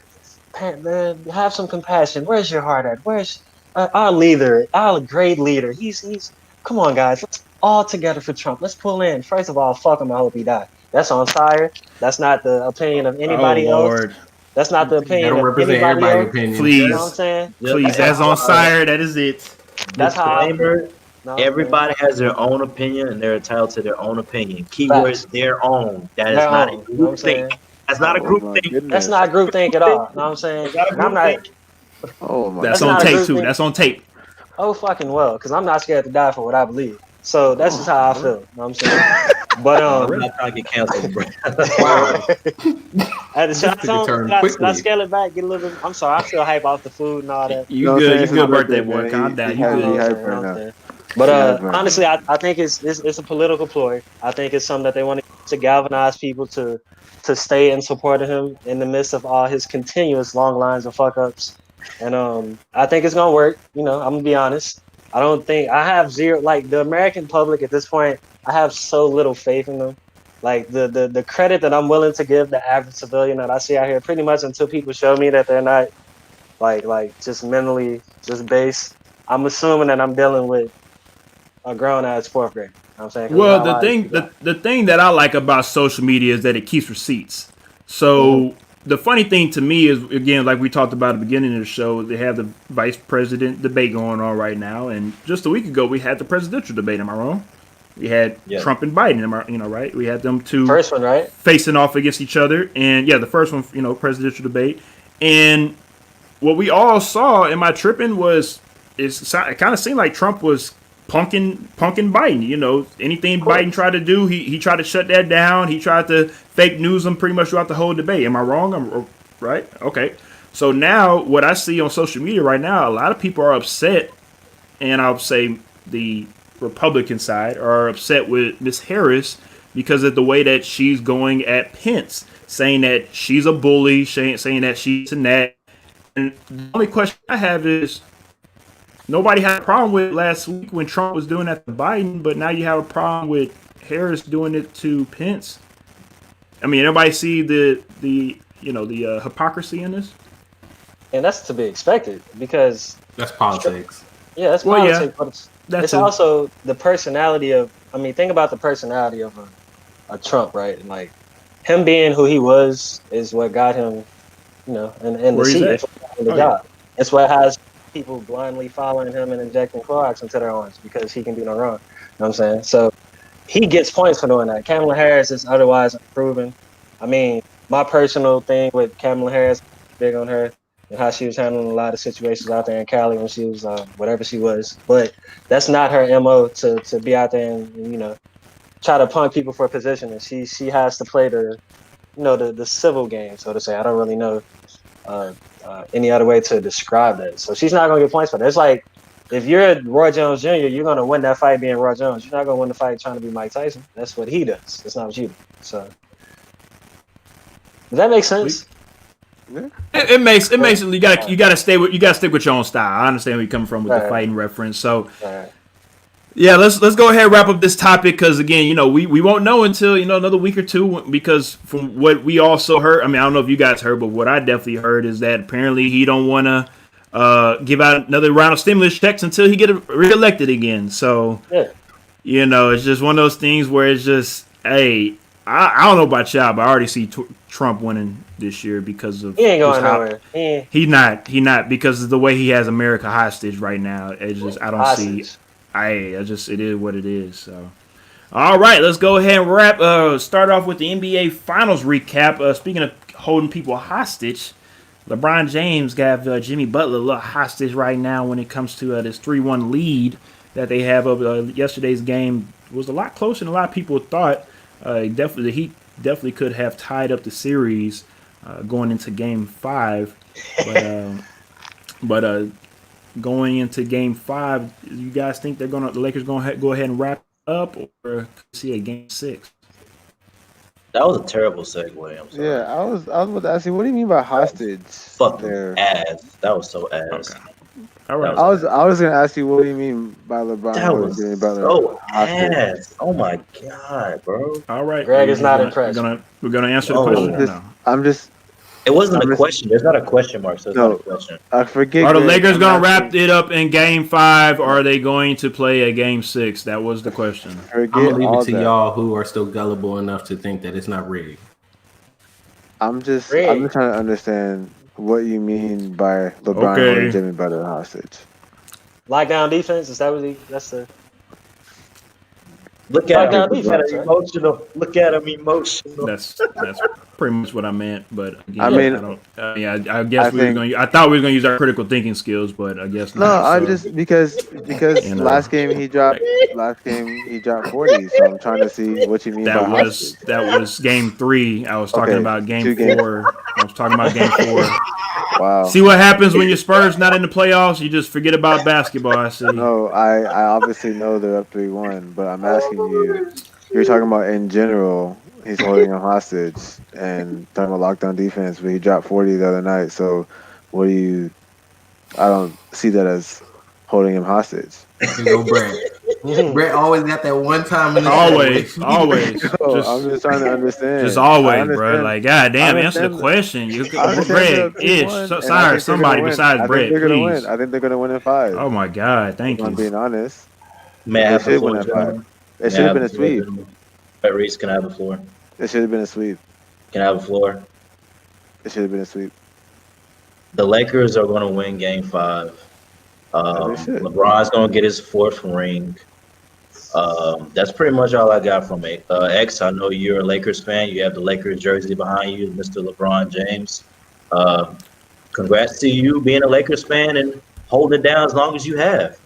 Speaker 5: man, have some compassion. Where's your heart at? Where's our leader, our great leader? He's. Come on, guys. Let's all together for Trump. Let's pull in. First of all, fuck him. I hope he dies. That's on fire. That's not the opinion of
Speaker 1: Oh
Speaker 5: anybody else.
Speaker 1: Lord,
Speaker 5: That's not the
Speaker 3: That
Speaker 5: opinion
Speaker 3: don't
Speaker 5: of
Speaker 3: represent
Speaker 5: anybody
Speaker 3: everybody's
Speaker 5: else.
Speaker 3: opinion.
Speaker 5: You know what I'm
Speaker 1: please,
Speaker 5: saying?
Speaker 1: please.
Speaker 5: That's
Speaker 1: That's on
Speaker 5: how.
Speaker 1: sire. That is it.
Speaker 5: That's how I feel.
Speaker 2: Disclaimer:
Speaker 5: No, man.
Speaker 2: everybody has their own opinion, and they're entitled to their own opinion.
Speaker 5: Facts.
Speaker 2: Keywords: their own. That is
Speaker 5: Their
Speaker 2: not a
Speaker 5: own. You know what I'm
Speaker 2: group think.
Speaker 5: saying?
Speaker 2: That's not a
Speaker 4: Oh
Speaker 2: group
Speaker 4: my
Speaker 2: think.
Speaker 5: That's
Speaker 4: goodness.
Speaker 5: not groupthink at
Speaker 2: Think.
Speaker 5: all. You know what I'm saying?
Speaker 2: It's not a
Speaker 5: And I'm
Speaker 2: group
Speaker 5: not.
Speaker 2: think.
Speaker 4: Oh my
Speaker 1: That's
Speaker 5: That's
Speaker 1: on
Speaker 5: not a
Speaker 1: tape
Speaker 4: goodness.
Speaker 1: too.
Speaker 5: groupthink.
Speaker 1: That's on tape.
Speaker 5: Oh fucking well, because I'm not scared to die for what I believe. So that's just
Speaker 4: Oh,
Speaker 5: how I feel. You know what I'm saying? But
Speaker 2: I'm not trying to get canceled, bro.
Speaker 3: Wow,
Speaker 5: should I
Speaker 3: this took a turn
Speaker 5: should I
Speaker 3: quickly.
Speaker 5: scale it back? Get a little bit. I'm sorry, I feel hype off the food and all that.
Speaker 1: You
Speaker 4: you know what I'm
Speaker 1: good?
Speaker 4: saying?
Speaker 1: You
Speaker 4: It's his
Speaker 1: good,
Speaker 4: birthday,
Speaker 1: birthday boy?
Speaker 4: man.
Speaker 1: Calm
Speaker 4: He
Speaker 1: down. You
Speaker 5: I
Speaker 4: hype. He
Speaker 5: know
Speaker 1: good?
Speaker 5: what I'm
Speaker 4: hype
Speaker 5: saying. I
Speaker 4: right
Speaker 5: know what I'm
Speaker 4: now.
Speaker 5: saying. But
Speaker 4: He hype right now.
Speaker 5: honestly, I think it's a political ploy. I think it's something that they want to galvanize people to stay in support of him in the midst of all his continuous long lines of fuck ups. And I think it's gonna work. You know, I'm gonna be honest. I don't think I have zero like the American public at this point. I have so little faith in them. Like the credit that I'm willing to give the average civilian that I see out here, pretty much until people show me that they're not like just mentally just base. I'm assuming that I'm dealing with a grown ass fourth grader. You know what I'm saying? Because
Speaker 1: Well,
Speaker 5: not a lot of these people.
Speaker 1: the thing that I like about social media is that it keeps receipts.
Speaker 5: Mm-hmm.
Speaker 1: So the funny thing to me is, again, like we talked about at the beginning of the show, they have the vice president debate going on right now, and just a week ago we had the presidential debate. Am I wrong? We had
Speaker 2: Yeah.
Speaker 1: Trump and Biden. Right? We had them two
Speaker 5: First one, right?
Speaker 1: facing off against each other, and yeah, the first one, presidential debate, and what we all saw. Am I tripping? It kind of seemed like Trump was punking Biden. Anything
Speaker 5: Of course.
Speaker 1: Biden tried to do, he tried to shut that down. He tried to fake news him pretty much throughout the whole debate. Am I wrong? I'm right. Okay. So now what I see on social media right now, a lot of people are upset, and I'll say the Republican side are upset with Miss Harris because of the way that she's going at Pence, saying that she's a bully, saying that she's and that. And the only question I have is, nobody had a problem with last week when Trump was doing that to Biden, but now you have a problem with Harris doing it to Pence. I mean, everybody see the hypocrisy in this.
Speaker 5: And that's to be expected because
Speaker 3: That's politics.
Speaker 5: yeah, that's
Speaker 1: Well, yeah,
Speaker 5: politics, but
Speaker 1: that's
Speaker 5: it's also the personality of. I mean, think about the personality of a Trump, right? And like him being who he was is what got him, in the
Speaker 1: Where he's
Speaker 5: seat.
Speaker 1: at.
Speaker 5: It's what got him the
Speaker 1: Oh, yeah.
Speaker 5: job. It's what has people blindly following him and injecting Clorox into their arms because he can do no wrong. You know what I'm saying? So he gets points for doing that. Kamala Harris is otherwise unproven. I mean, my personal thing with Kamala Harris, big on her and how she was handling a lot of situations out there in Cali when she was whatever she was. But that's not her MO to be out there and try to punk people for position. And she has to play the civil game, so to say. I don't really know any other way to describe that. So she's not gonna get points for that. It's like if you're Roy Jones Jr., you're gonna win that fight being Roy Jones. You're not gonna win the fight trying to be Mike Tyson. That's what he does. That's not what you do. So does that make sense?
Speaker 1: It makes you gotta stick with your own style. I understand where you're coming from with the
Speaker 5: Right.
Speaker 1: fighting reference. So
Speaker 5: Right.
Speaker 1: yeah, let's go ahead and wrap up this topic because again, we won't know until another week or two because from what we also heard, I mean, I don't know if you guys heard, but what I definitely heard is that apparently he don't want to give out another round of stimulus checks until he get reelected again. So, it's just one of those things where it's just, hey, I don't know about y'all, but I already see Trump winning this year because of
Speaker 5: he ain't going nowhere.
Speaker 1: He not because of the way he has America hostage right now. It's just I don't
Speaker 5: hostage.
Speaker 1: see. It is what it is. So. All right, let's go ahead and start off with the NBA Finals recap. Speaking of holding people hostage, LeBron James got Jimmy Butler a little hostage right now when it comes to this 3-1 lead that they have over yesterday's game. Was a lot closer than a lot of people thought. The Heat definitely could have tied up the series going into Game 5, but going into Game 5, you guys think the Lakers gonna go ahead and wrap up, or see a Game 6?
Speaker 2: That was a terrible segue. I'm sorry.
Speaker 4: Yeah, I was about to ask you, what do you mean by hostage?
Speaker 2: Fucking
Speaker 4: there?
Speaker 2: ass. That was so ass.
Speaker 1: Okay. All right.
Speaker 4: I was gonna ask you, what do you mean by LeBron?
Speaker 2: That was
Speaker 4: Jimmy Butler
Speaker 2: so
Speaker 4: hostage?
Speaker 2: ass. Oh my god, bro.
Speaker 1: All right.
Speaker 5: Greg is not impressed.
Speaker 1: We're gonna answer the
Speaker 2: No.
Speaker 1: question. Or no?
Speaker 4: I'm just.
Speaker 2: It wasn't
Speaker 4: I'm
Speaker 2: a
Speaker 4: just-
Speaker 2: question. There's not a question mark, so it's
Speaker 4: No.
Speaker 2: not a question.
Speaker 4: I forget.
Speaker 1: Are the
Speaker 4: Greg,
Speaker 1: Lakers
Speaker 4: I'm
Speaker 1: gonna wrap
Speaker 4: asking-
Speaker 1: it up in Game 5, or are they going to play a Game 6? That was the question.
Speaker 4: Forget
Speaker 3: I'm gonna leave
Speaker 4: all
Speaker 3: it to
Speaker 4: that.
Speaker 3: y'all who are still gullible enough to think that it's not rigged.
Speaker 4: I'm just
Speaker 5: Greg.
Speaker 4: trying to understand what you mean by LeBron
Speaker 1: Okay.
Speaker 4: holding Jimmy Butler hostage.
Speaker 5: Lockdown defense, is that what that's the
Speaker 2: Look at him.
Speaker 5: Lockdown defense, right?
Speaker 2: Emotional. Look at him emotional.
Speaker 1: That's pretty much what I meant. But again,
Speaker 4: I mean,
Speaker 1: I don't. I guess I thought we were gonna use our critical thinking skills, but I guess
Speaker 4: No,
Speaker 1: not.
Speaker 4: I
Speaker 1: So,
Speaker 4: just because
Speaker 1: You know.
Speaker 4: last game he dropped 40, so I'm trying to see what you mean by hostage.
Speaker 1: that was Game 3. I was talking
Speaker 4: Okay,
Speaker 1: about Game
Speaker 4: 2 games.
Speaker 1: 4. I was talking about Game 4.
Speaker 4: Wow.
Speaker 1: See what happens when your Spurs not in the playoffs? You just forget about basketball. I see.
Speaker 4: No, I obviously know they're up 3-1, but I'm asking you. You're talking about in general. He's holding him hostage and talking about lockdown defense, but he dropped 40 the other night. So, what do you? I don't see that as holding him hostage.
Speaker 3: You go, Brett. Brett always got that one time in the
Speaker 1: Always.
Speaker 4: No, I'm just trying to understand.
Speaker 1: Just
Speaker 4: I
Speaker 1: always, bro.
Speaker 4: understand.
Speaker 1: Like, goddamn,
Speaker 4: I
Speaker 1: answer the
Speaker 4: understand
Speaker 1: question. You,
Speaker 4: I understand
Speaker 1: Greg,
Speaker 4: they're up 3-1,
Speaker 1: Ish,
Speaker 4: and I think
Speaker 1: sorry,
Speaker 4: they're
Speaker 1: somebody
Speaker 4: gonna win.
Speaker 1: besides
Speaker 4: I
Speaker 1: Brett,
Speaker 4: think they're gonna
Speaker 1: please.
Speaker 4: win. I think they're gonna win in 5.
Speaker 1: Oh my God, thank
Speaker 4: If I'm
Speaker 1: you.
Speaker 4: being honest.
Speaker 2: May I
Speaker 4: They
Speaker 2: have the
Speaker 4: should
Speaker 2: floor,
Speaker 4: win at 5.
Speaker 2: gentlemen?
Speaker 4: It should have been a sweep.
Speaker 2: Brett Reese, can I have the floor?
Speaker 4: It should have been a sweep.
Speaker 2: Can I have the floor?
Speaker 4: It should have been a sweep.
Speaker 2: The Lakers are going to win Game 5.
Speaker 4: They should.
Speaker 2: LeBron's going to get his 4th ring. That's pretty much all I got from it. X, I know you're a Lakers fan. You have the Lakers jersey behind you, Mr. LeBron James. Congrats to you being a Lakers fan and holding it down as long as you have.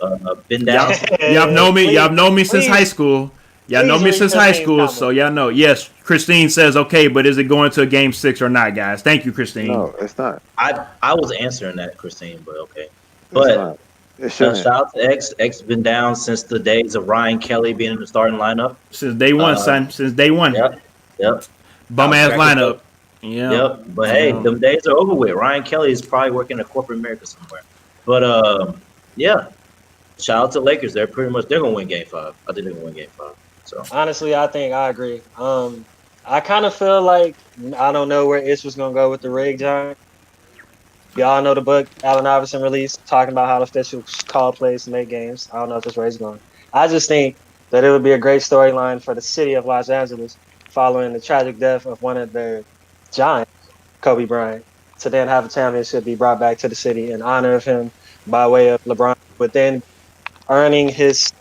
Speaker 2: Been down.
Speaker 1: Y'all know me. Y'all know me since
Speaker 5: Please.
Speaker 1: high school. Y'all know
Speaker 5: Please
Speaker 1: me
Speaker 5: read
Speaker 1: since
Speaker 5: your
Speaker 1: high
Speaker 5: name
Speaker 1: school,
Speaker 5: comment.
Speaker 1: so y'all know. Yes, Christine says okay, but is it going to a Game 6 or not, guys? Thank you, Christine.
Speaker 4: No, it's not.
Speaker 2: I was answering that, Christine, but okay.
Speaker 4: It's
Speaker 2: But
Speaker 4: not. It shouldn't.
Speaker 2: shout out to X. X been down since the days of Ryan Kelly being in the starting lineup.
Speaker 1: Since day one, son. Since day one.
Speaker 2: Yep.
Speaker 1: Bum ass
Speaker 2: Back and
Speaker 1: lineup. Yeah.
Speaker 2: Yep. But hey,
Speaker 1: Yeah.
Speaker 2: them days are over with. Ryan Kelly is probably working in corporate America somewhere. But yeah. Shout out to Lakers. They're gonna win Game 5. I think they're gonna win Game 5. So
Speaker 5: Honestly, I think I agree. I kind of feel like I don't know where Ish was gonna go with the rig, John. Y'all know the book Allen Iverson released talking about how the officials call plays to make games. I don't know if this where he's going. I just think that it would be a great storyline for the city of Los Angeles following the tragic death of one of their giants, Kobe Bryant, to then have a championship be brought back to the city in honor of him by way of LeBron, but then earning his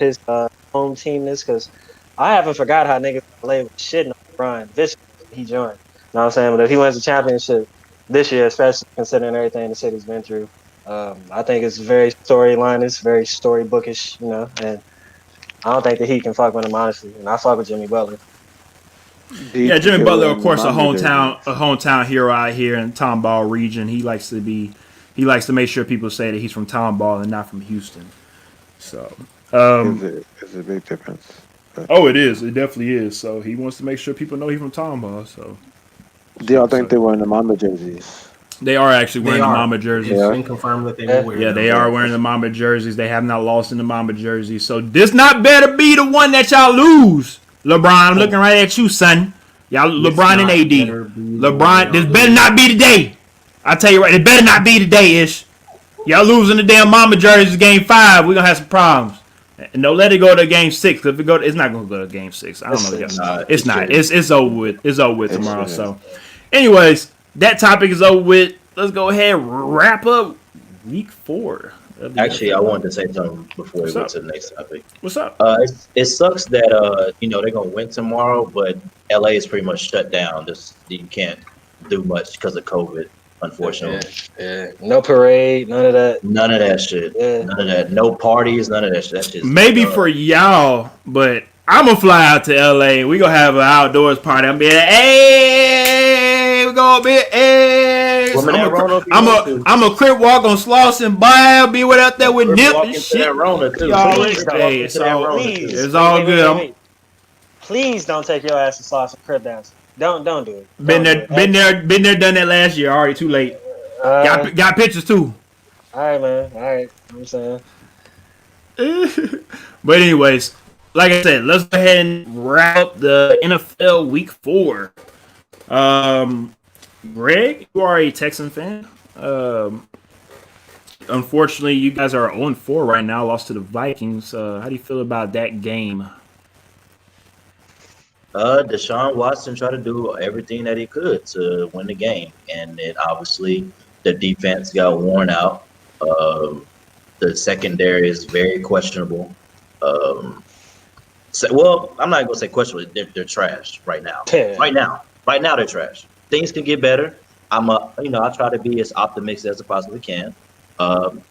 Speaker 5: home teamness, because I haven't forgot how niggas play with shitting on LeBron vicious when he joined. You know what I'm saying? But if he wins the championship this year, especially considering everything the city's been through, I think it's very storyline. It's very storybookish, you know, and I don't think that he can fuck with him, honestly. And I fuck with Jimmy Butler.
Speaker 1: Yeah, Jimmy Butler, of course, a
Speaker 4: Miami
Speaker 1: hometown hero out here in Tomball region. He likes to make sure people say that he's from Tomball and not from Houston. So,
Speaker 4: It's a big difference.
Speaker 1: oh, it is. It definitely is. So he wants to make sure people know he's from Tomball. So
Speaker 4: Do y'all think they're wearing the Mamba jerseys?
Speaker 1: they are actually wearing the Mamba
Speaker 3: It's
Speaker 1: jerseys.
Speaker 4: Yeah.
Speaker 3: been confirmed that they will wear
Speaker 1: Yeah,
Speaker 3: them.
Speaker 1: they are wearing the Mamba jerseys. They have not lost in the Mamba jerseys. So this not better be the one that y'all lose. LeBron, I'm looking right at you, son. Y'all, LeBron and AD.
Speaker 3: better be the
Speaker 1: LeBron,
Speaker 3: one
Speaker 1: this
Speaker 3: y'all
Speaker 1: better
Speaker 3: lose.
Speaker 1: not be the day. I tell you right, it better not be the day, Ish. Y'all losing the damn mama jerseys game 5. We're gonna have some problems. And don't let it go to game 6. If it go, it's not gonna go to game 6. I don't know. It's not. It's over with. It's over with tomorrow. So, anyways, that topic is over with. Let's go ahead and wrap up week 4.
Speaker 2: Actually, I wanted to say something before we went to the next topic.
Speaker 1: What's up?
Speaker 2: It sucks that they're gonna win tomorrow, but LA is pretty much shut down. Just you can't do much because of COVID, unfortunately.
Speaker 5: Yeah. No parade, none of that.
Speaker 2: None of that shit. Yeah. None of that. No parties, none of that shit. That shit's
Speaker 1: maybe for y'all, but I'm gonna fly out to LA. We gonna have an outdoors party. I'm be like, hey, we gonna be I'm a crip walk on Sloss and Bio. Be with out there with Nip and shit. It's all good.
Speaker 5: Please don't take your ass to Sloss and crip dance. Don't do it.
Speaker 1: Been there, done that last year. Already too late. Got pictures too.
Speaker 5: All right, man. All right, I'm saying.
Speaker 1: But anyways, like I said, let's go ahead and wrap up the NFL Week 4. Greg, you are a Texan fan. Unfortunately, you guys are 0-4 right now, lost to the Vikings. How do you feel about that game?
Speaker 2: Deshaun Watson tried to do everything that he could to win the game, and it obviously the defense got worn out. The secondary is very questionable. I'm not gonna say questionable. They're trash right now. Right now, they're trash. Things can get better. I try to be as optimistic as I possibly can.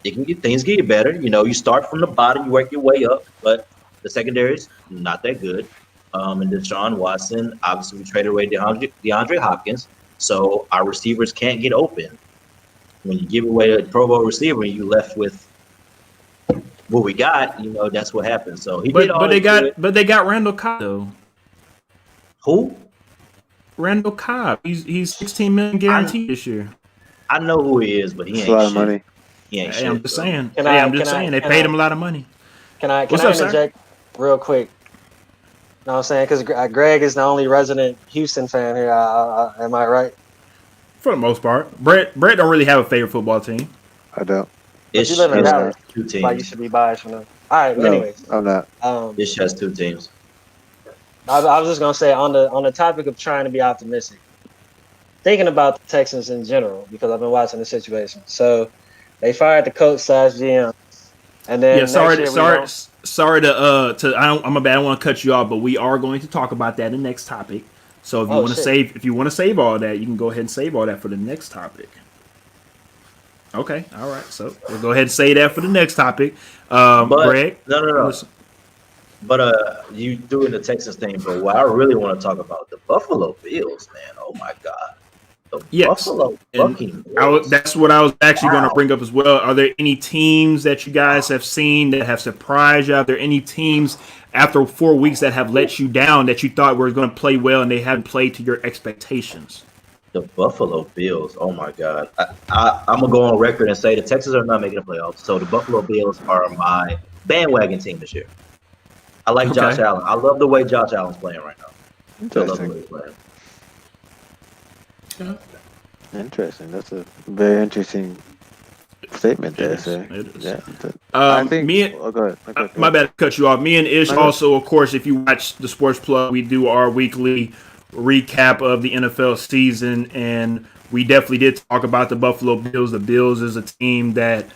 Speaker 2: Things can get better. You start from the bottom, you work your way up, but the secondary is not that good. And Deshaun Watson, obviously, we traded away DeAndre Hopkins, so our receivers can't get open. When you give away a Pro Bowl receiver, and you left with what we got, that's what happens. So they
Speaker 1: got Randall Cobb though.
Speaker 2: Who?
Speaker 1: Randall Cobb. He's $16 million guaranteed this year.
Speaker 2: I know who he is, but he ain't
Speaker 4: a lot
Speaker 2: shit.
Speaker 4: of money.
Speaker 2: He ain't
Speaker 1: hey,
Speaker 2: shit.
Speaker 1: I'm just saying. They paid him a lot of money.
Speaker 5: Can I interject real quick? You know what I'm saying? Because Greg is the only resident Houston fan here. Am I right?
Speaker 1: For the most part. Brett don't really have a favorite football team.
Speaker 4: I don't.
Speaker 5: But you live in Dallas.
Speaker 2: 2 teams.
Speaker 5: Like you should be biased for them. All right, but anyways.
Speaker 4: I'm not.
Speaker 2: Ish has 2 teams.
Speaker 5: I was just gonna say on the topic of trying to be optimistic, thinking about the Texans in general because I've been watching the situation. So they fired the coach / GM, and then
Speaker 1: sorry to I'm a bad. I don't want to cut you off, but we are going to talk about that in the next topic. So if you want to save all that, you can go ahead and save all that for the next topic. Okay, all right. So we'll go ahead and say that for the next topic. Greg,
Speaker 2: no. But you doing the Texas thing, but what I really want to talk about the Buffalo Bills, man. Oh my God. Buffalo fucking Bills.
Speaker 1: That's what I was actually going to bring up as well. Are there any teams that you guys have seen that have surprised you? Are there any teams after 4 weeks that have let you down that you thought were going to play well and they haven't played to your expectations?
Speaker 2: The Buffalo Bills. Oh my God. I'm gonna go on record and say the Texans are not making the playoffs. So the Buffalo Bills are my bandwagon team this year. I like Josh Allen. I love the way Josh Allen's playing right now. I love the way he's playing.
Speaker 4: Interesting. That's a very interesting statement there, sir. Yeah.
Speaker 1: I think go ahead. My bad to cut you off. Me and Ish also, of course, if you watch the Sports Plug, we do our weekly recap of the NFL season, and we definitely did talk about the Buffalo Bills. The Bills is a team that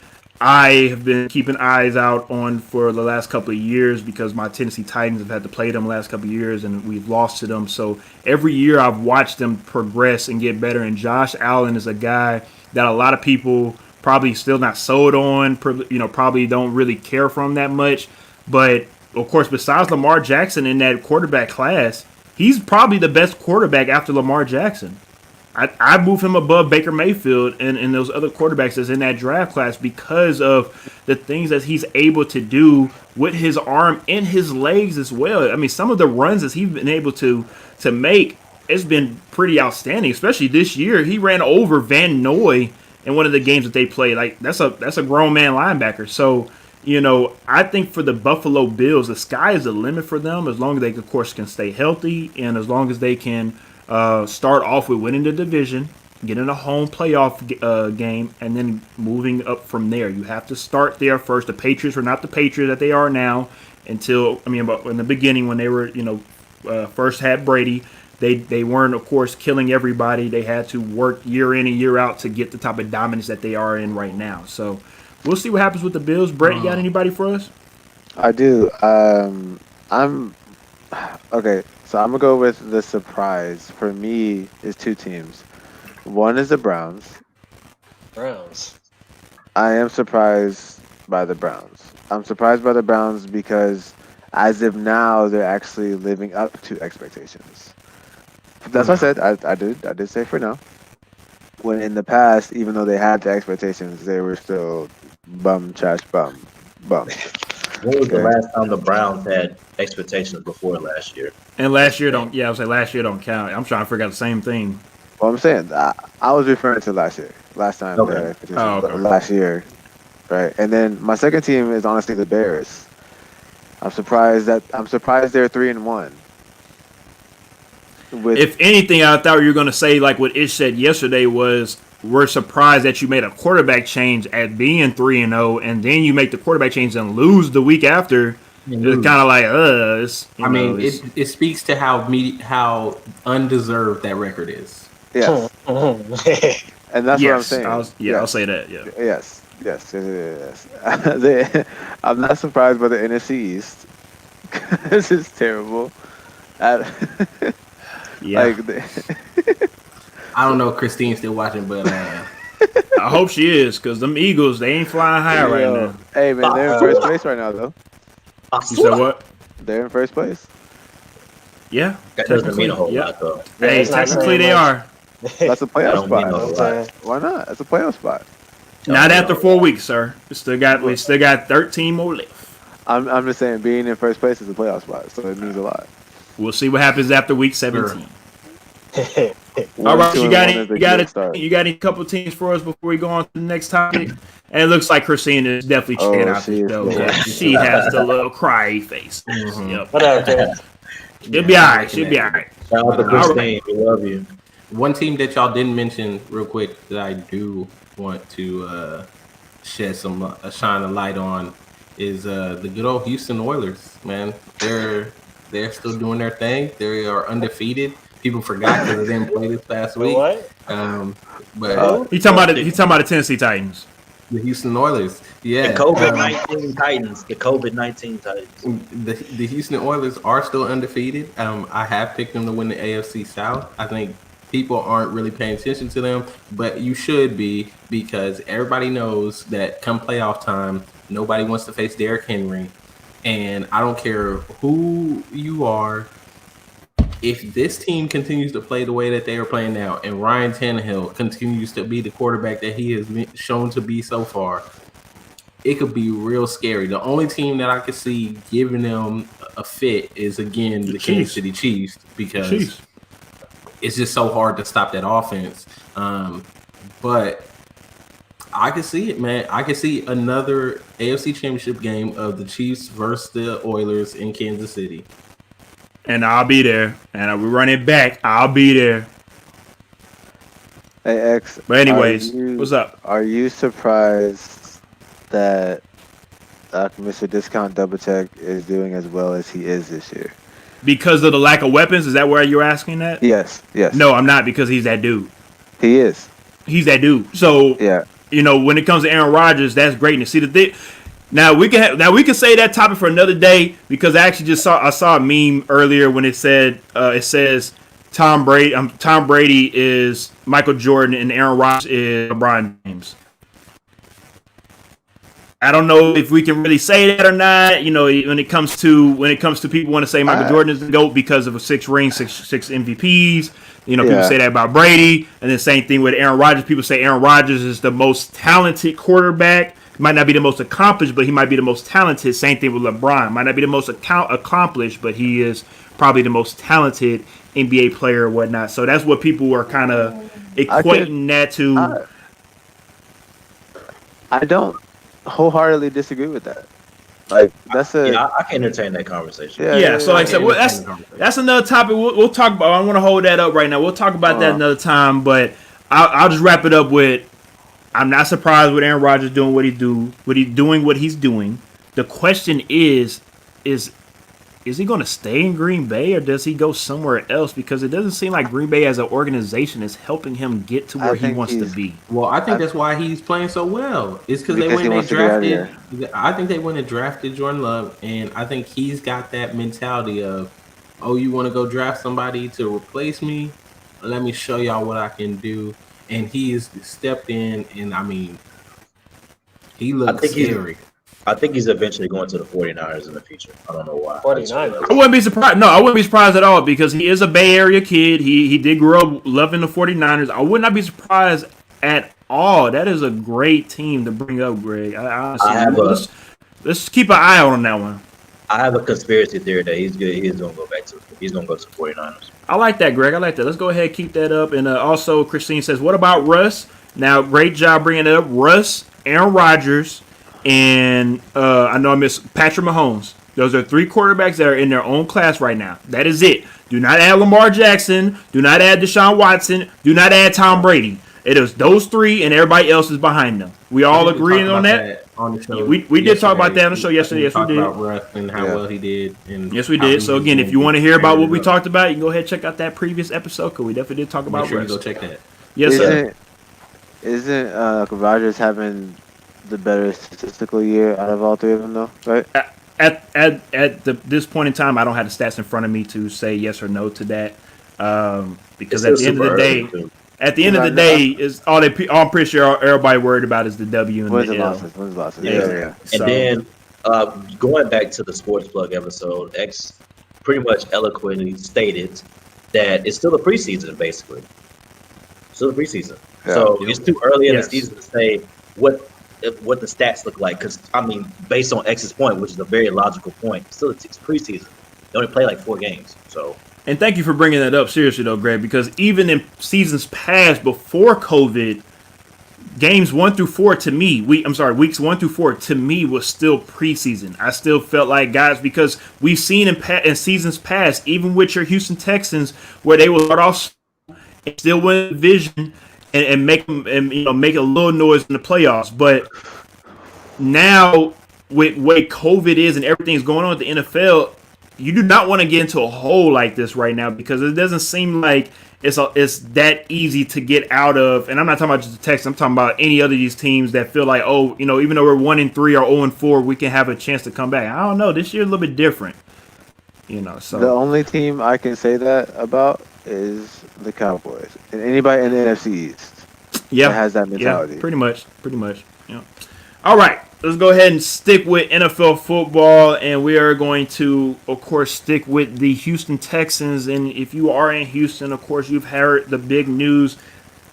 Speaker 1: I have been keeping eyes out on for the last couple of years because my Tennessee Titans have had to play them the last couple of years and we've lost to them. So every year I've watched them progress and get better. And Josh Allen is a guy that a lot of people probably still not sold on, probably don't really care for him that much. But of course, besides Lamar Jackson in that quarterback class, he's probably the best quarterback after Lamar Jackson. I move him above Baker Mayfield and those other quarterbacks that's in that draft class because of the things that he's able to do with his arm and his legs as well. I mean, some of the runs that he's been able to make has been pretty outstanding, especially this year. He ran over Van Noy in one of the games that they played. Like, that's a grown man linebacker. So, I think for the Buffalo Bills, the sky is the limit for them as long as they, of course, can stay healthy and as long as they can start off with winning the division getting a home playoff game, and then moving up from there. You have to start there first. The Patriots were not the Patriots that they are now until, but in the beginning when they were, first had Brady. They weren't, of course, killing everybody. They had to work year in and year out to get the type of dominance that they are in right now. So we'll see what happens with the Bills. Brett, you got anybody for us?
Speaker 4: I do. I'm okay. So I'm gonna go with the surprise. For me, is two teams. One is the Browns.
Speaker 5: Browns.
Speaker 4: I am surprised by the Browns. I'm surprised by the Browns because, as of now, they're actually living up to expectations. That's what I said. I did say for now. When in the past, even though they had the expectations, they were still bum.
Speaker 2: When was the last time the Browns had expectations before last year?
Speaker 1: And last year don't. Yeah, I was saying last year don't count. I'm trying to figure out the same thing.
Speaker 4: Well, I'm saying I was referring to last year. Last time they had expectations.
Speaker 1: Okay.
Speaker 4: Last year, right? And then my second team is honestly the Bears. I'm surprised they're 3-1.
Speaker 1: If anything, I thought you were going to say like what Ish said yesterday was we're surprised that you made a quarterback change at being 3-0, and then you make the quarterback change and lose the week after. It's kind of like
Speaker 3: it speaks to how undeserved that record is.
Speaker 4: Yes. And that's what I'm saying.
Speaker 1: I'll say that. Yeah.
Speaker 4: Yes. I'm not surprised by the NFC East. This is terrible.
Speaker 1: Yeah.
Speaker 3: I don't know if Christine's still watching, but
Speaker 1: I hope she is, because them Eagles, they ain't flying high right now.
Speaker 4: Hey, man, they're in first place right now, though.
Speaker 1: You said what?
Speaker 4: They're in first place.
Speaker 1: Yeah.
Speaker 2: That doesn't mean a whole lot, though.
Speaker 1: Hey, technically they are.
Speaker 4: That's a playoff spot. Why not? That's a playoff spot.
Speaker 1: Not after 4 weeks, sir. We still got 13 more left.
Speaker 4: I'm just saying, being in first place is a playoff spot, so it means a lot.
Speaker 1: We'll see what happens after week 17. All right, you got any couple teams for us before we go on to the next topic? And it looks like Christina is definitely checking out the show. She has the little cry face.
Speaker 5: Mm-hmm.
Speaker 1: Yep.
Speaker 5: Whatever.
Speaker 1: She'll be all right. She'll be all right.
Speaker 2: Shout out to Christine. We love you.
Speaker 3: One team that y'all didn't mention real quick that I do want to shine a light on is the good old Houston Oilers. Man, they're still doing their thing. They are undefeated. People forgot because they didn't play this past week.
Speaker 5: What?
Speaker 3: But
Speaker 1: He's talking about the Tennessee Titans.
Speaker 3: The Houston Oilers. Yeah.
Speaker 2: The COVID-19 Titans. The COVID-19 Titans.
Speaker 3: The Houston Oilers are still undefeated. I have picked them to win the AFC South. I think people aren't really paying attention to them, but you should be, because everybody knows that come playoff time, nobody wants to face Derrick Henry. And I don't care who you are. If this team continues to play the way that they are playing now, and Ryan Tannehill continues to be the quarterback that he has been shown to be so far, it could be real scary. The only team that I could see giving them a fit is, again, the Kansas City Chiefs, because it's just so hard to stop that offense. But I can see it, man. I can see another AFC Championship game of the Chiefs versus the Oilers in Kansas City.
Speaker 1: And I'll be there. And we run it back. I'll be there.
Speaker 4: Hey, X.
Speaker 1: But anyways, what's up?
Speaker 4: Are you surprised that Mr. Discount Double Check is doing as well as he is this year?
Speaker 1: Because of the lack of weapons? Is that where you're asking that?
Speaker 4: Yes.
Speaker 1: No, I'm not, because he's that dude.
Speaker 4: He is.
Speaker 1: He's that dude. So,
Speaker 4: yeah.
Speaker 1: When it comes to Aaron Rodgers, that's great. And see the thing. Now we can say that topic for another day, because I actually I saw a meme earlier when it says Tom Brady is Michael Jordan and Aaron Rodgers is LeBron James. I don't know if we can really say that or not. When it comes to people want to say Michael Jordan is the GOAT because of 6 rings, six MVPs. People say that about Brady, and then same thing with Aaron Rodgers. People say Aaron Rodgers is the most talented quarterback. Might not be the most accomplished, but he might be the most talented. Same thing with LeBron. Might not be the most accomplished, but he is probably the most talented NBA player or whatnot. So that's what people are kind of equating that to.
Speaker 4: I don't wholeheartedly disagree with that. Like that's
Speaker 2: I can entertain that conversation.
Speaker 1: Yeah. So like I said, that's another topic we'll talk about. I don't want to hold that up right now. We'll talk about that another time. But I'll just wrap it up with I'm not surprised with Aaron Rodgers doing what he's doing. The question is he going to stay in Green Bay or does he go somewhere else? Because it doesn't seem like Green Bay as an organization is helping him get to where he wants to be.
Speaker 3: Well, I think that's why he's playing so well. It's because they drafted. I think they went and drafted Jordan Love, and I think he's got that mentality of, oh, you want to go draft somebody to replace me? Let me show y'all what I can do. And he's stepped in, and I mean, he looks scary.
Speaker 2: I think he's eventually going to the 49ers in the future. I don't know why.
Speaker 5: 49ers.
Speaker 1: I wouldn't be surprised. No, I wouldn't be surprised at all because he is a Bay Area kid. He did grow up loving the 49ers. I would not be surprised at all. That is a great team to bring up, Greg. Let's keep an eye out on that one.
Speaker 2: I have a conspiracy theory that he's going to go to the 49ers.
Speaker 1: I like that, Greg. I like that. Let's go ahead and keep that up. And also, Christine says, what about Russ? Now, great job bringing it up. Russ, Aaron Rodgers, and I know I missed Patrick Mahomes. Those are 3 quarterbacks that are in their own class right now. That is it. Do not add Lamar Jackson. Do not add Deshaun Watson. Do not add Tom Brady. It is those 3, and everybody else is behind them. We all agreeing on that?
Speaker 3: On the show
Speaker 1: we did talk about that on the show yesterday. Yes, we did.
Speaker 3: About Russ and how well he did. And
Speaker 1: yes, we did. So, again, if you want to hear about what we talked about, you can go ahead and check out that previous episode because we definitely did talk about Russ.
Speaker 3: Make sure you go check that.
Speaker 1: Yes, sir.
Speaker 4: Isn't Rodgers having the better statistical year out of all 3 of them, though? Right?
Speaker 1: At this point in time, I don't have the stats in front of me to say yes or no to that because at the end of the day, is all I'm pretty sure everybody worried about is the W and the L.
Speaker 4: Wins losses.
Speaker 1: Yeah.
Speaker 2: And then going back to the Sports Plug episode, X pretty much eloquently stated that it's still a preseason, basically. Still a preseason. Yeah. So it's too early in the season to say what the stats look like. Because, I mean, based on X's point, which is a very logical point, still it's preseason. They only play like 4 games. So.
Speaker 1: And thank you for bringing that up seriously, though, Greg, because even in seasons past before COVID, games 1 through 4 to me, weeks 1 through 4 to me was still preseason. I still felt like guys, because we've seen in seasons past, even with your Houston Texans, where they will start off and still win the division and make them make a little noise in the playoffs. But now with the way COVID is and everything's going on with the NFL, you do not want to get into a hole like this right now because it doesn't seem like it's that easy to get out of. And I'm not talking about just the Texans. I'm talking about any other of these teams that feel like, even though we're 1-3 or 0-4, we can have a chance to come back. I don't know. This year's a little bit different. So
Speaker 4: the only team I can say that about is the Cowboys and anybody in the NFC East. That has that mentality.
Speaker 1: Yeah, pretty much. Yeah. All right. Let's go ahead and stick with NFL football, and we are going to, of course, stick with the Houston Texans. And if you are in Houston, of course, you've heard the big news,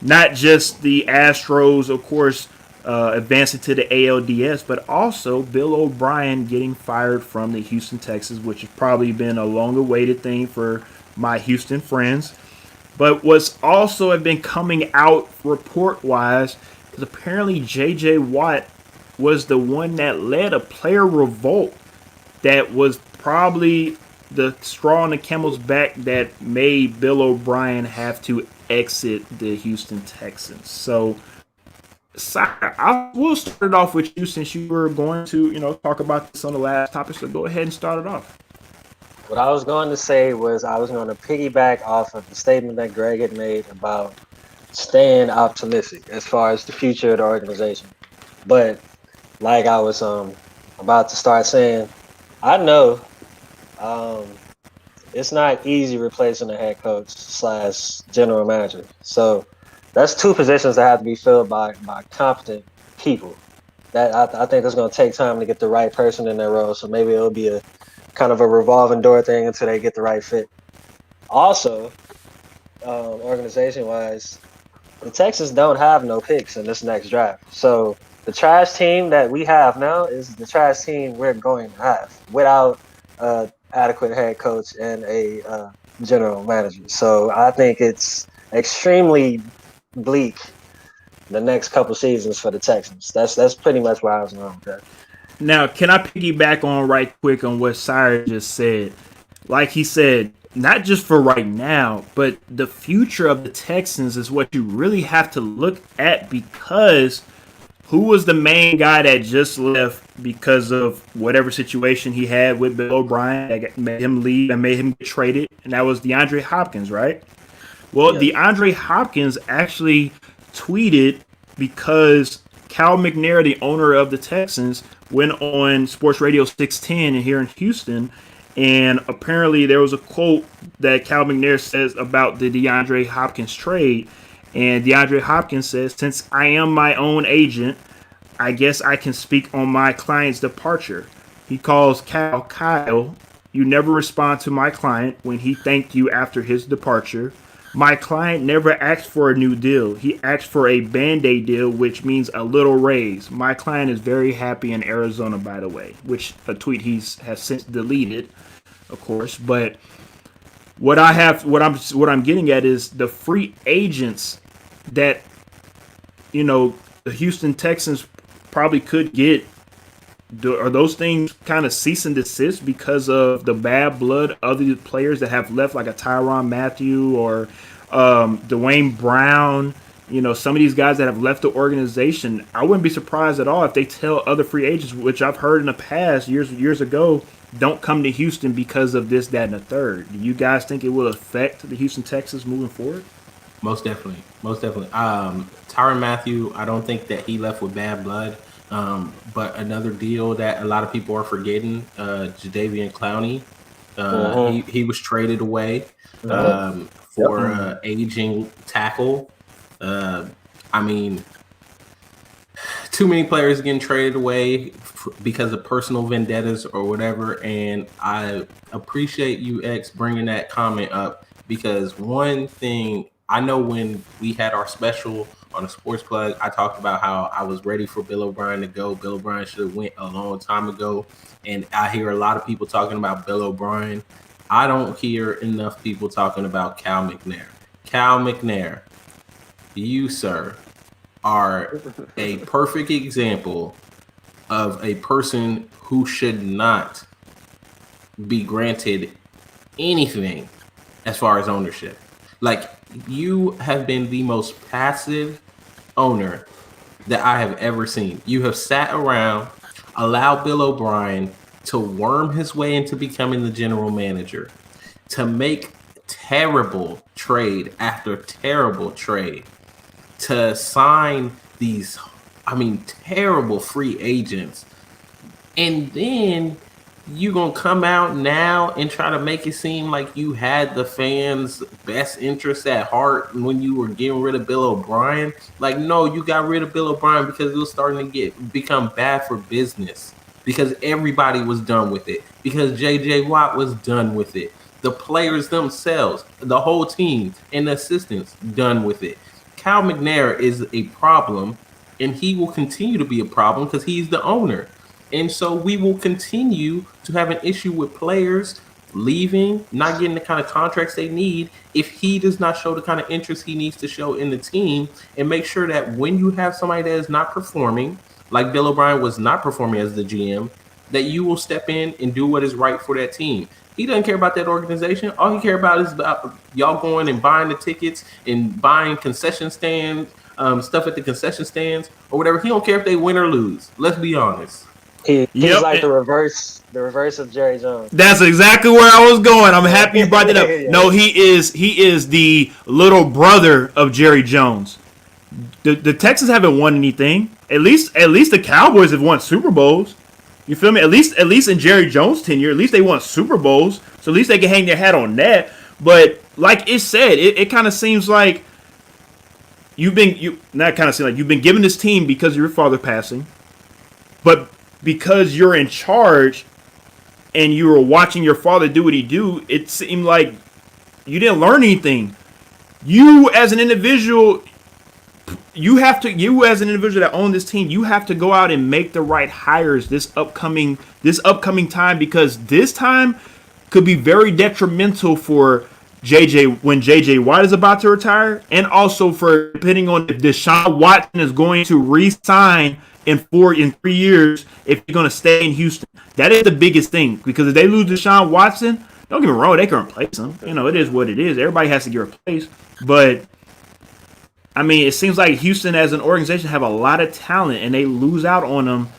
Speaker 1: not just the Astros, of course, advancing to the ALDS, but also Bill O'Brien getting fired from the Houston Texans, which has probably been a long-awaited thing for my Houston friends. But what's also have been coming out report-wise is apparently J.J. Watt was the one that led a player revolt that was probably the straw on the camel's back that made Bill O'Brien have to exit the Houston Texans. So, we'll start it off with you since you were going to, talk about this on the last topic. So go ahead and start it off.
Speaker 5: What I was going to say was I was going to piggyback off of the statement that Greg had made about staying optimistic as far as the future of the organization. But like I was about to start saying, I know it's not easy replacing a head coach / general manager. So that's 2 positions that have to be filled by competent people. That I think it's going to take time to get the right person in their role. So maybe it'll be a kind of a revolving door thing until they get the right fit. Also, organization-wise, the Texans don't have no picks in this next draft. So the trash team that we have now is the trash team we're going to have without an adequate head coach and a general manager. So I think it's extremely bleak the next couple seasons for the Texans. That's pretty much where I was going with that.
Speaker 1: Now, can I piggyback on right quick on what Sire just said? Like he said, not just for right now, but the future of the Texans is what you really have to look at, because who was the main guy that just left because of whatever situation he had with Bill O'Brien that made him leave and made him get traded? And that was DeAndre Hopkins, right? Well,
Speaker 2: Yes.
Speaker 1: DeAndre Hopkins actually tweeted because Cal McNair, the owner of the Texans, went on Sports Radio 610 here in Houston, and apparently there was a quote that Cal McNair says about the DeAndre Hopkins trade. And DeAndre Hopkins says, "Since I am my own agent, I guess I can speak on my client's departure." He calls Cal Kyle. "You never respond to my client when he thanked you after his departure. My client never asked for a new deal. He asked for a Band-Aid deal, which means a little raise. My client is very happy in Arizona, by the way," which a tweet has since deleted, of course. But what I'm getting at is the free agents that, the Houston Texans probably could get. Are those things kind of cease and desist because of the bad blood of the players that have left, like a Tyrann Mathieu or Dwayne Brown? Some of these guys that have left the organization, I wouldn't be surprised at all if they tell other free agents, which I've heard in the past, years ago, don't come to Houston because of this, that, and the third. Do you guys think it will affect the Houston Texans moving forward?
Speaker 3: Most definitely. Most definitely. Tyrann Mathieu, I don't think that he left with bad blood. But another deal that a lot of people are forgetting, Jadeveon Clowney, he was traded away for aging tackle. I mean, too many players getting traded away because of personal vendettas or whatever. And I appreciate you, X, bringing that comment up, because one thing I know, when we had our special on a sports plug, I talked about how I was ready for Bill O'Brien to go. Bill O'Brien should have went a long time ago. And I hear a lot of people talking about Bill O'Brien. I don't hear enough people talking about Cal McNair. Cal McNair, you, sir, are a perfect example of a person who should not be granted anything as far as ownership. Like, you have been the most passive owner that I have ever seen. You have sat around, allowed Bill O'Brien to worm his way into becoming the general manager, to make terrible trade after terrible trade, to sign these, terrible free agents. And then you gonna come out now and try to make it seem like you had the fans' best interests at heart when you were getting rid of Bill O'Brien? Like, no, you got rid of Bill O'Brien because it was starting to become bad for business. Because everybody was done with it. Because J.J. Watt was done with it. The players themselves, the whole team, and the assistants done with it. Cal McNair is a problem, and he will continue to be a problem because he's the owner. And so we will continue to have an issue with players leaving, not getting the kind of contracts they need, if he does not show the kind of interest he needs to show in the team, and make sure that when you have somebody that is not performing, like Bill O'Brien was not performing as the GM, that you will step in and do what is right for that team. He doesn't care about that organization. All he cares about is about y'all going and buying the tickets and buying concession stands, stuff at the concession stands or whatever. He don't care if they win or lose. Let's be honest.
Speaker 5: He's like the reverse of Jerry Jones.
Speaker 1: That's exactly where I was going. I'm happy you brought it up.
Speaker 5: Yeah.
Speaker 1: No, he is the little brother of Jerry Jones. The Texans haven't won anything. At least the Cowboys have won Super Bowls. You feel me? At least in Jerry Jones' tenure, at least they won Super Bowls. So at least they can hang their hat on that. But like it said, it kind of seems like you've been given this team because of your father passing, but because you're in charge and you were watching your father do what he do, it seemed like you didn't learn anything. You as an individual that own this team, you have to go out and make the right hires this upcoming time, because this time could be very detrimental for JJ when JJ Watt is about to retire, and also for depending on if Deshaun Watson is going to re-sign in 3 years, if you're going to stay in Houston. That is the biggest thing, because if they lose Deshaun Watson, Don't get me wrong, they can replace him. You know, it is what it is. Everybody has to get replaced. But I mean, it seems like Houston as an organization have a lot of talent, and they lose out on them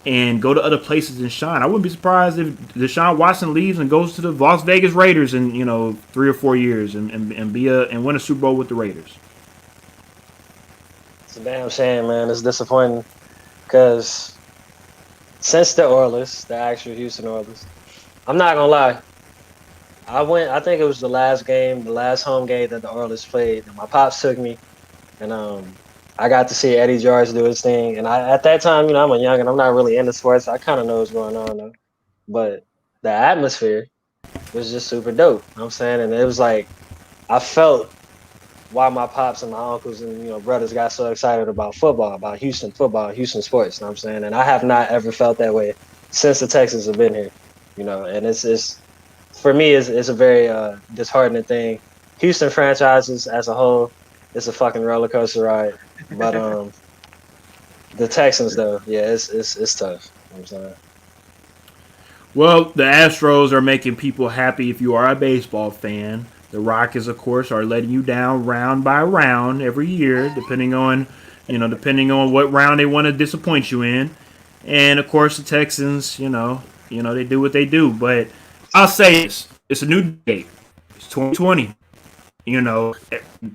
Speaker 1: and go to other places and shine. I wouldn't be surprised if Deshaun Watson leaves and goes to the Las Vegas Raiders in 3 or 4 years and win a Super Bowl with the Raiders.
Speaker 5: It's a damn shame, man. It's disappointing because since the Oilers, the actual Houston Oilers, I'm not gonna lie. I think it was the last home game that the Oilers played. And my pops took me, and I got to see Eddie George do his thing. And at that time, I'm a young and I'm not really into sports. I kind of know what's going on though. But the atmosphere was just super dope. You know what I'm saying? And it was like I felt why my pops and my uncles and brothers got so excited about football, about Houston football, Houston sports. You know what I'm saying? And I have not ever felt that way since the Texans have been here. And it's for me, it's a very disheartening thing. Houston franchises as a whole, it's a fucking roller coaster ride. But the Texans, though, yeah, it's tough. You know what I'm saying?
Speaker 1: Well, the Astros are making people happy if you are a baseball fan. The Rockets, of course, are letting you down round by round every year, depending on what round they want to disappoint you in. And of course, the Texans, they do what they do. But I'll say this: it's a new day. It's 2020.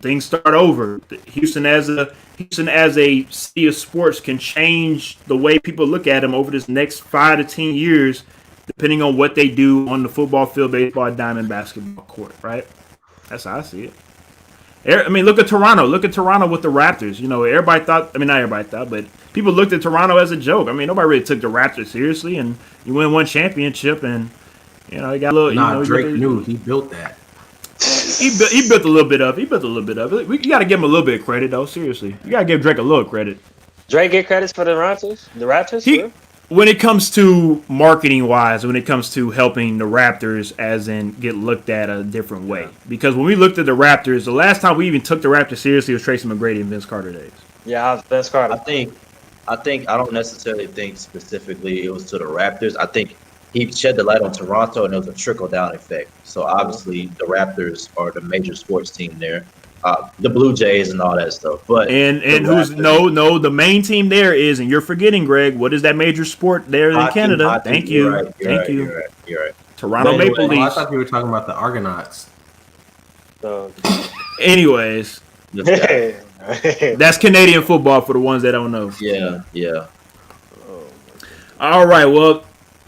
Speaker 1: Things start over. Houston as a city of sports can change the way people look at them over this next 5 to 10 years, depending on what they do on the football field, baseball, diamond, basketball court. Right? That's how I see it. I mean, look at Toronto. Look at Toronto with the Raptors. Everybody thought. I mean, not everybody thought, but people looked at Toronto as a joke. I mean, nobody really took the Raptors seriously, and you win one championship, and he got a little.
Speaker 3: Drake knew he built that.
Speaker 1: He built a little bit of. You got to give him a little bit of credit, though. Seriously, you got to give Drake a little credit.
Speaker 5: Drake get credits for the Raptors. The Raptors.
Speaker 1: When it comes to marketing wise, when it comes to helping the Raptors, as in get looked at a different way, because when we looked at the Raptors, the last time we even took the Raptors seriously was Tracy McGrady and Vince Carter days.
Speaker 5: Yeah, Vince Carter.
Speaker 2: I don't necessarily think specifically it was to the Raptors. I think he shed the light on Toronto, and it was a trickle-down effect. So obviously, the Raptors are the major sports team there, the Blue Jays and all that stuff. But
Speaker 1: and who's Raptors, the main team there is, and you're forgetting, Greg. What is that major sport there in Canada?
Speaker 2: Hockey.
Speaker 1: Thank you,
Speaker 2: You're right.
Speaker 1: Toronto Maple Leafs.
Speaker 3: I thought you were talking about the Argonauts.
Speaker 5: So,
Speaker 1: anyways, that's Canadian football for the ones that don't know.
Speaker 2: Yeah.
Speaker 1: All right, well.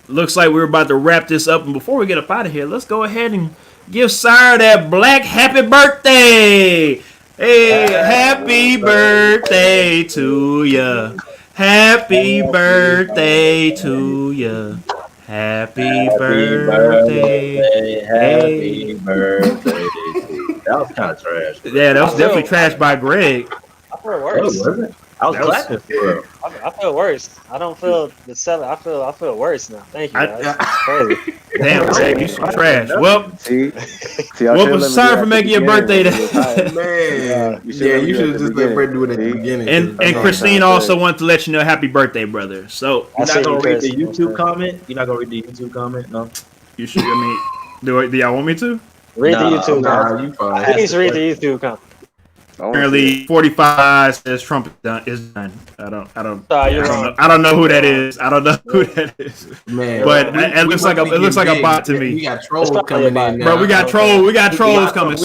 Speaker 1: Looks like we're about to wrap this up. And before we get up out of here, let's go ahead and give Sire that black happy birthday. Hey, happy birthday to ya. Happy birthday to ya. Happy birthday.
Speaker 2: Happy birthday. That was kind of trash.
Speaker 1: Yeah, that was definitely trash by Greg.
Speaker 5: I feel worse.
Speaker 2: Was it? I was clapping for him.
Speaker 5: I feel worse. I don't feel the 7. I feel worse now. Thank you, guys. That's crazy.
Speaker 1: Damn, Greg, you some trash. Well,
Speaker 4: See,
Speaker 1: sorry for making your birthday.
Speaker 3: Man, you should have just let Brett do it at the beginning.
Speaker 1: And Christine also wanted to let you know happy birthday, brother. So
Speaker 2: you're not gonna read the YouTube comment? You're not gonna read the YouTube comment? No.
Speaker 1: You should. Do y'all want me to?
Speaker 5: Read the YouTube comment.
Speaker 3: You fine.
Speaker 5: Please read the YouTube comment.
Speaker 1: Apparently, 45 says Trump is done. I don't know who that is.
Speaker 3: Man,
Speaker 1: but it looks like a bot to me.
Speaker 3: We got trolls coming in now.
Speaker 1: Bro, we got trolls coming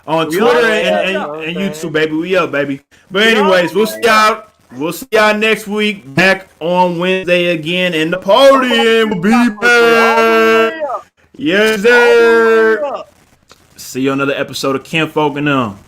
Speaker 1: on Twitter and YouTube, baby. We up, baby. But anyways, we'll see y'all next week. Back on Wednesday again, and the party will be back. Yes, sir. See you on another episode of Kinfolk and them.